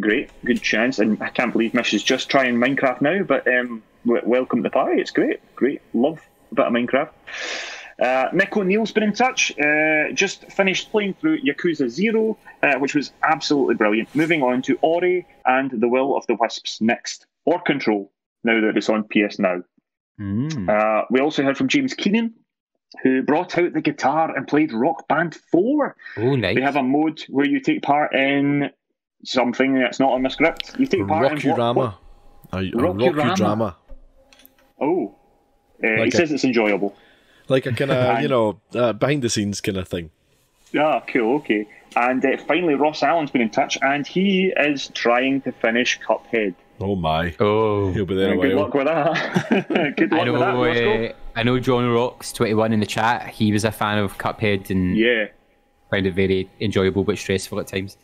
Great. Good chance. And I can't believe Mish is just trying Minecraft now, but welcome to the party. It's great. Great. Love a bit of Minecraft. Nick O'Neill's been in touch. Just finished playing through Yakuza 0, which was absolutely brilliant. Moving on to Ori and The Will of the Wisps next, or Control, now that it's on PS Now. We also heard from James Keenan, who brought out the guitar and played Rock Band 4. Oh, nice. They have a mode where you take part in something that's not on the script. You take part in Rocky-Rama. Rocky-Rama. Oh. He says it's enjoyable. Like a kind of, behind the scenes kind of thing. Ah, cool, okay. And finally, Ross Allen's been in touch, and he is trying to finish Cuphead. Oh my. Oh. He'll be there a while. Good luck with that. Good luck with that, Roscoe. I know John Rocks 21 in the chat. He was a fan of Cuphead and found it very enjoyable but stressful at times.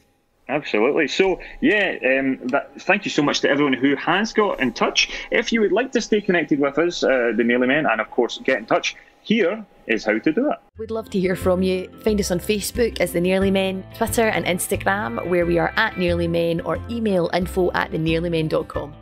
Absolutely. So, thank you so much to everyone who has got in touch. If you would like to stay connected with us, the Nearly Men, and of course get in touch, here is how to do it. We'd love to hear from you. Find us on Facebook as The Nearly Men, Twitter and Instagram, where we are at Nearly Men, or email info@thenearlymen.com.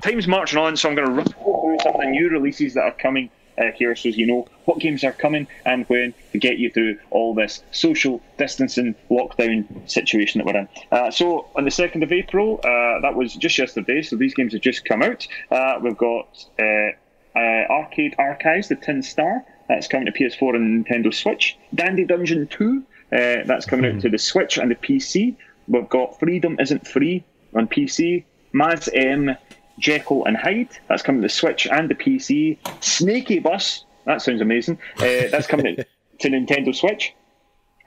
Time's marching on, so I'm going to run through some of the new releases that are coming here, so you know what games are coming and when, to get you through all this social distancing lockdown situation that we're in. So on the 2nd of April, that was just yesterday, so these games have just come out. We've got Arcade Archives, the Tin Star, that's coming to PS4 and Nintendo Switch. Dandy Dungeon 2, that's coming out to the Switch and the PC. We've got Freedom Isn't Free on PC. Maz M, Jekyll and Hyde, that's coming to the Switch and the PC. Snaky Bus, that sounds amazing, that's coming to Nintendo Switch.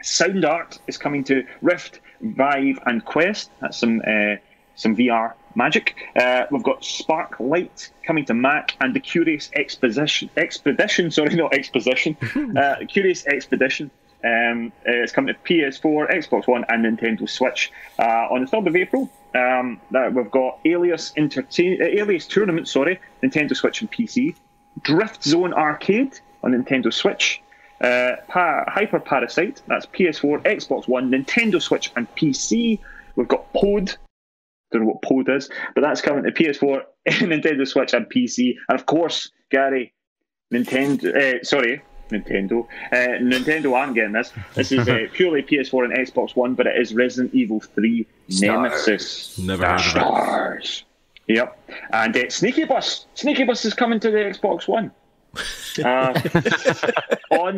Sound Art is coming to Rift, Vive and Quest, that's some VR magic. We've got Sparklight coming to Mac, and the Curious Expedition is coming to PS4, Xbox One and Nintendo Switch. On the 3rd of April, we've got Alias Tournament, Nintendo Switch and PC. Drift Zone Arcade on Nintendo Switch. Hyper Parasite, that's PS4, Xbox One, Nintendo Switch and PC. We've got Pod, don't know what Pod is, but that's coming to PS4, Nintendo Switch and PC. And of course, Gary, Nintendo. Nintendo aren't getting this. This is purely PS4 and Xbox One, but it is Resident Evil 3 Nemesis. Never heard of it. Stars. Yep. And Sneaky Bus. Sneaky Bus is coming to the Xbox One. On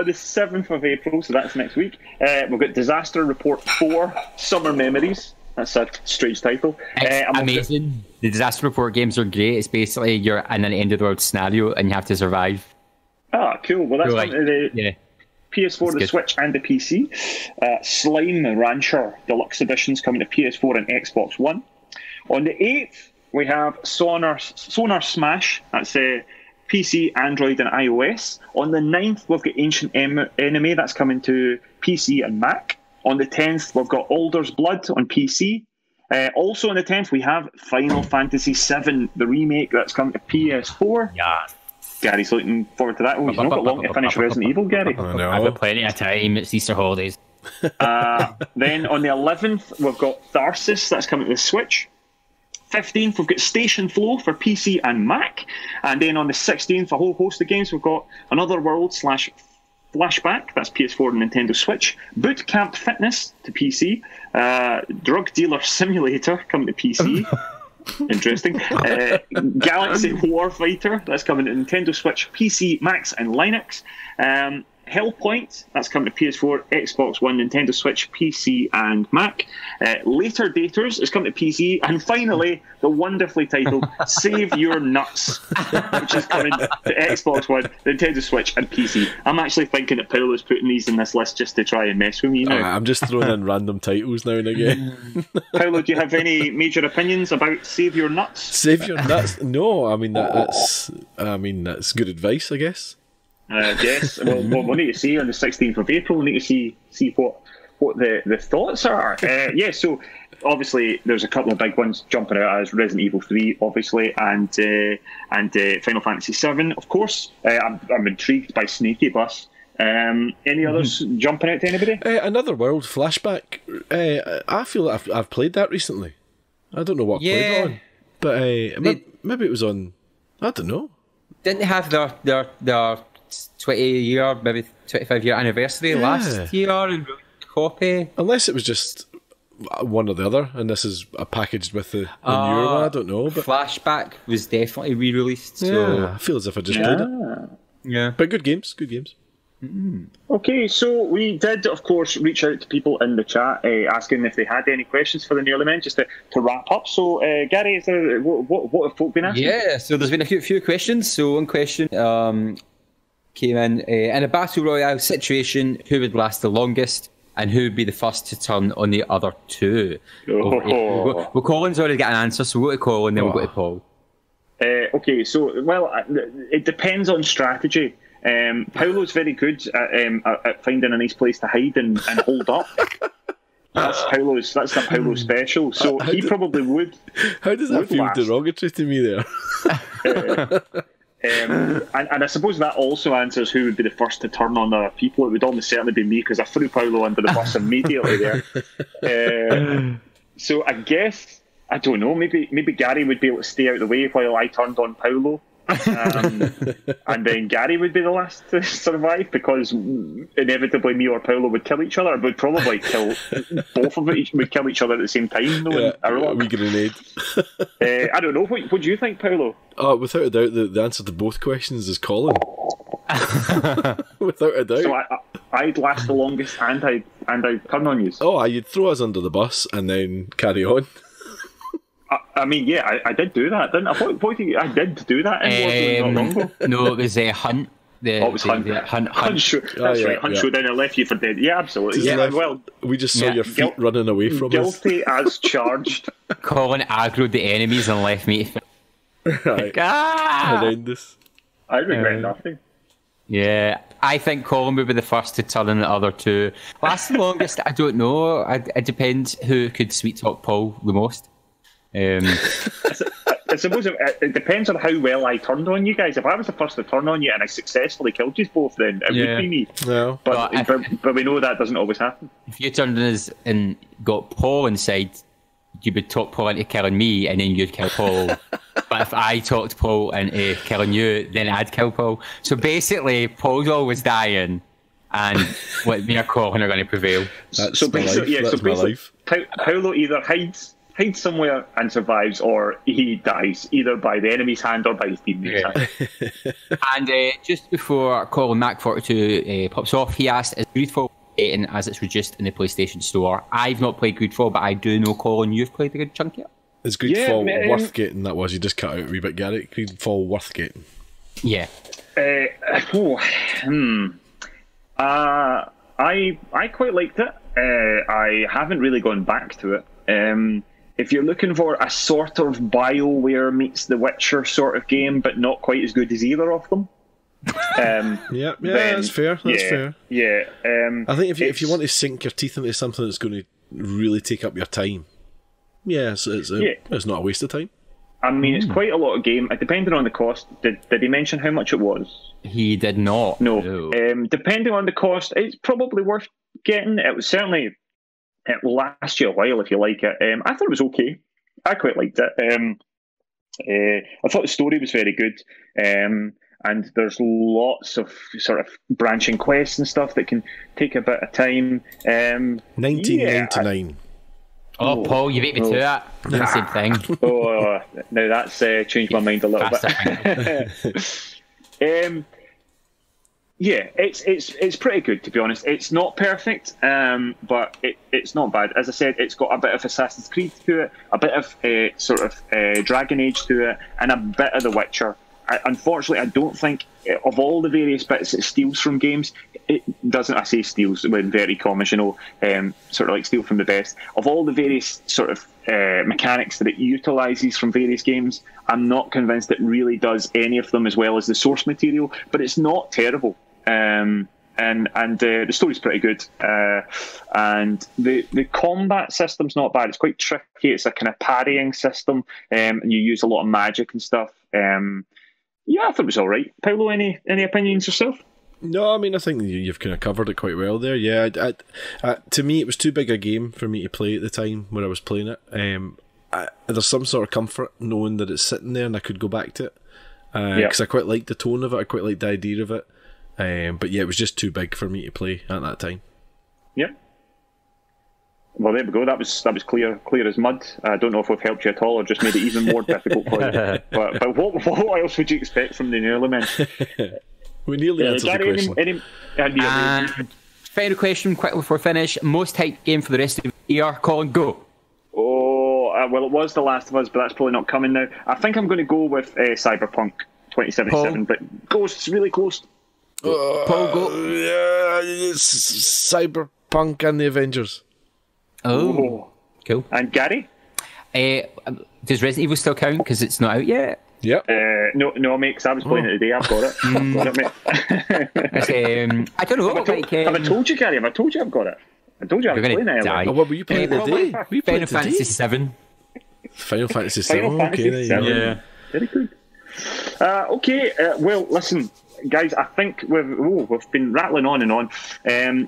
the 7th of April, so that's next week. We've got Disaster Report 4 Summer Memories. That's a strange title. Amazing. The Disaster Report games are great. It's basically you're in an end of the world scenario and you have to survive. Ah, cool. Well, that's Cool, coming to the PS4, the good. Switch, and the PC. Slime Rancher Deluxe Editions coming to PS4 and Xbox One. On the 8th, we have Sonar Smash. That's PC, Android, and iOS. On the 9th, we've got Ancient Enemy. That's coming to PC and Mac. On the 10th, we've got Alder's Blood on PC. Also on the 10th, we have Final Fantasy VII, the remake that's coming to PS4. Yeah. Gary's looking forward to that. Oh, he's not got long to finish Resident Evil, Gary. I know. I've got plenty of time. It's Easter holidays. Then on the 11th, we've got Tharsis, that's coming to the Switch. 15th, we've got Station Flow for PC and Mac. And then on the 16th, a whole host of games. We've got Another World / Flashback, that's PS4 and Nintendo Switch. Boot Camp Fitness to PC. Drug Dealer Simulator coming to PC. Interesting. Galaxy Warfighter, that's coming to Nintendo Switch, PC, Macs, and Linux. Hellpoint, that's coming to PS4, Xbox One, Nintendo Switch, PC, and Mac. Later Daters is coming to PC. And finally, the wonderfully titled Save Your Nuts, which is coming to Xbox One, Nintendo Switch, and PC. I'm actually thinking that Paolo's putting these in this list just to try and mess with me now. I'm just throwing in random titles now and again. Paolo, do you have any major opinions about Save Your Nuts? Save your nuts? No, I mean that's good advice, I guess. Yes. Well, we'll need to see on the 16th of April. We'll need to see what the thoughts are. So obviously there's a couple of big ones jumping out as Resident Evil 3, obviously, and Final Fantasy 7, of course. I'm intrigued by Snaky Bus. Any others jumping out to anybody? Another World Flashback. I feel like I've played that recently. I don't know what I played it on, but maybe it was on. I don't know. Didn't they have their 20-year, maybe 25-year anniversary last year and copy? Unless it was just one or the other, and this is packaged with the newer one. I don't know. But Flashback was definitely re-released. So I feel as if I just played it. Yeah, but good games. Okay, so we did, of course, reach out to people in the chat asking if they had any questions for the Nearly Men, just to wrap up. So, Gary, what have folk been asking? Yeah, so there's been a few questions. So one question came in a battle royale situation, who would last the longest and who would be the first to turn on the other two? Well, Colin's already got an answer, so we'll go to Colin, then we'll go to Paul. Okay, so, well, it depends on strategy. Paolo's very good at finding a nice place to hide and hold up. That's the Paolo special. So he probably would. How does that feel last. derogatory to me there? And I suppose that also answers who would be the first to turn on other people. It would almost certainly be me, because I threw Paolo under the bus immediately there. So I guess, I don't know, maybe Gary would be able to stay out of the way while I turned on Paolo. And then Gary would be the last to survive, because inevitably me or Paolo would kill each other. Would probably kill both of it. Would kill each other at the same time. Though, a wee grenade. I don't know. What do you think, Paolo? Without a doubt, the answer to both questions is Colin. Without a doubt. So I'd last the longest, and I'd turn on you. You'd throw us under the bus and then carry on. I mean, yeah, I did do that, didn't I? I did do that in not long ago. No, it was Hunt. It was Hunt. Hunt. That's right. Hunt showed down and left you for dead. Yeah, absolutely. Well, we just saw your feet running away from us. Guilty as charged. Colin aggroed the enemies and left me. Right. Horrendous. I regret nothing. Yeah, I think Colin would be the first to turn on the other two. Last the longest, I don't know. It depends who could sweet talk Paul the most. I suppose it depends on how well I turned on you guys. If I was the first to turn on you and I successfully killed you both, then it would be me. No. But we know that doesn't always happen. If you turned on us and got Paul inside, you would talk Paul into killing me, and then you'd kill Paul. But if I talked Paul into killing you, then I'd kill Paul. So basically, Paul's always dying, and what me or Colin are going to prevail. That's So my life. basically, yeah. That's So my basically, life. Paolo either hides somewhere and survives, or he dies either by the enemy's hand or by his teammate's hand. And just before Colin Mac42 pops off, he asked, is Greedfall getting as it's reduced in the PlayStation Store? I've not played Greedfall, but I do know, Colin, you've played a good chunk of it. Is Greedfall Yeah, worth getting? That was, you just cut out a wee bit, Garrett. Greedfall worth getting? Yeah. I quite liked it. I haven't really gone back to it. If you're looking for a sort of BioWare meets The Witcher sort of game, but not quite as good as either of them. Yeah, then, that's fair. That's fair. Yeah. I think if you want to sink your teeth into something that's going to really take up your time, it's not a waste of time. I mean, it's quite a lot of game. Depending on the cost, did he mention how much it was? He did not. No. Depending on the cost, it's probably worth getting. It was certainly, it will last you a while if you like it. I thought it was okay. I quite liked it. I thought the story was very good. And there's lots of sort of branching quests and stuff that can take a bit of time. 1999. Paul, you beat me to that. The same thing. Now that's changed my mind a little bit. It's pretty good, to be honest. It's not perfect, but it's not bad. As I said, it's got a bit of Assassin's Creed to it, a bit of Dragon Age to it, and a bit of The Witcher. Unfortunately, I don't think of all the various bits it steals from games, it doesn't. I say steals with inverted commas, sort of like steal from the best. Of all the various sort of mechanics that it utilises from various games, I'm not convinced it really does any of them as well as the source material. But it's not terrible. And the story's pretty good, and the combat system's not bad. It's quite tricky. It's a kind of parrying system, and you use a lot of magic and stuff. I thought it was all right. Paolo, any opinions yourself? No, I mean, I think you've kind of covered it quite well there. Yeah, to me, it was too big a game for me to play at the time when I was playing it. There's some sort of comfort knowing that it's sitting there and I could go back to it, because I quite liked the tone of it. I quite liked the idea of it. But yeah, it was just too big for me to play at that time. Yeah. Well, there we go. That was clear as mud. I don't know if we've helped you at all or just made it even more difficult for you. But what else would you expect from the Nearly Men? We nearly answered the question. Final question, quickly before we finish. Most hyped game for the rest of the year? Colin, go. Well, it was The Last of Us, but that's probably not coming now. I think I'm going to go with Cyberpunk 2077, but Ghost's really close. Paul, go. Cyberpunk and the Avengers. Oh, cool. And Gary? Does Resident Evil still count because it's not out yet? Yep. No, mate, because I was playing it today. I've got it. I've got it, mate. I don't know. Have I told you, Gary? Have I told you I've got it? I told you I was playing it. Oh, what were you playing today? Final Fantasy 7. Final Fantasy 7. Okay, yeah. Very good. Okay, well, listen, guys, I think we've been rattling on and on,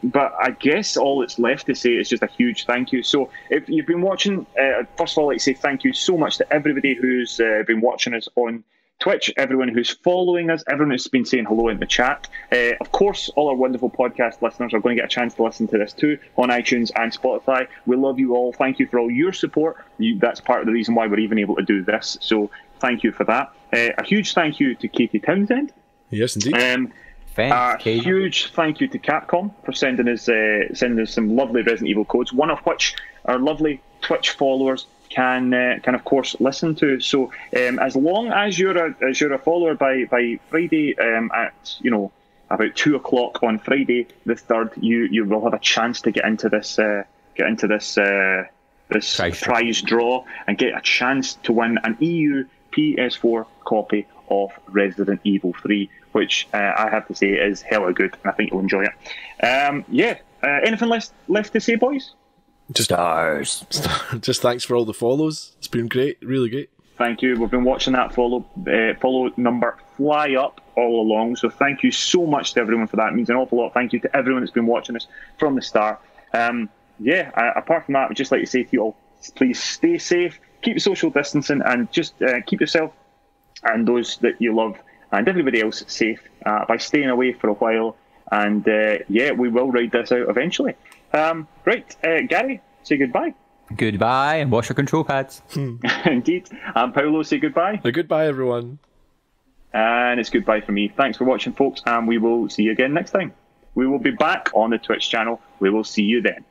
but I guess all that's left to say is just a huge thank you. So if you've been watching, first of all, I'd like to say thank you so much to everybody who's been watching us on Twitch, everyone who's following us, everyone who's been saying hello in the chat. Of course, all our wonderful podcast listeners are going to get a chance to listen to this too on iTunes and Spotify. We love you all. Thank you for all your support. That's part of the reason why we're even able to do this. So thank you for that. A huge thank you to Katie Townsend. Yes, indeed. A huge thank you to Capcom for sending us some lovely Resident Evil codes, one of which our lovely Twitch followers can of course listen to. So as long as you're a follower by Friday at about 2:00 on Friday the 3rd, you will have a chance to get into this prize draw and get a chance to win an EU PS4 copy of Resident Evil 3, which I have to say is hella good, and I think you'll enjoy it. Anything left to say, boys? Just thanks for all the follows. It's been great, really great. Thank you. We've been watching that follow number fly up all along, so thank you so much to everyone for that. It means an awful lot. Thank you to everyone that's been watching us from the start. Apart from that, I'd just like to say to you all, Please stay safe, keep social distancing, and just keep yourself and those that you love and everybody else safe by staying away for a while. And we will ride this out eventually. Great. Gary, say goodbye. Goodbye, and wash your control pads. Indeed. And Paolo, say goodbye. Goodbye, everyone. And it's goodbye from me. Thanks for watching, folks, and we will see you again next time. We will be back on the Twitch channel. We will see you then.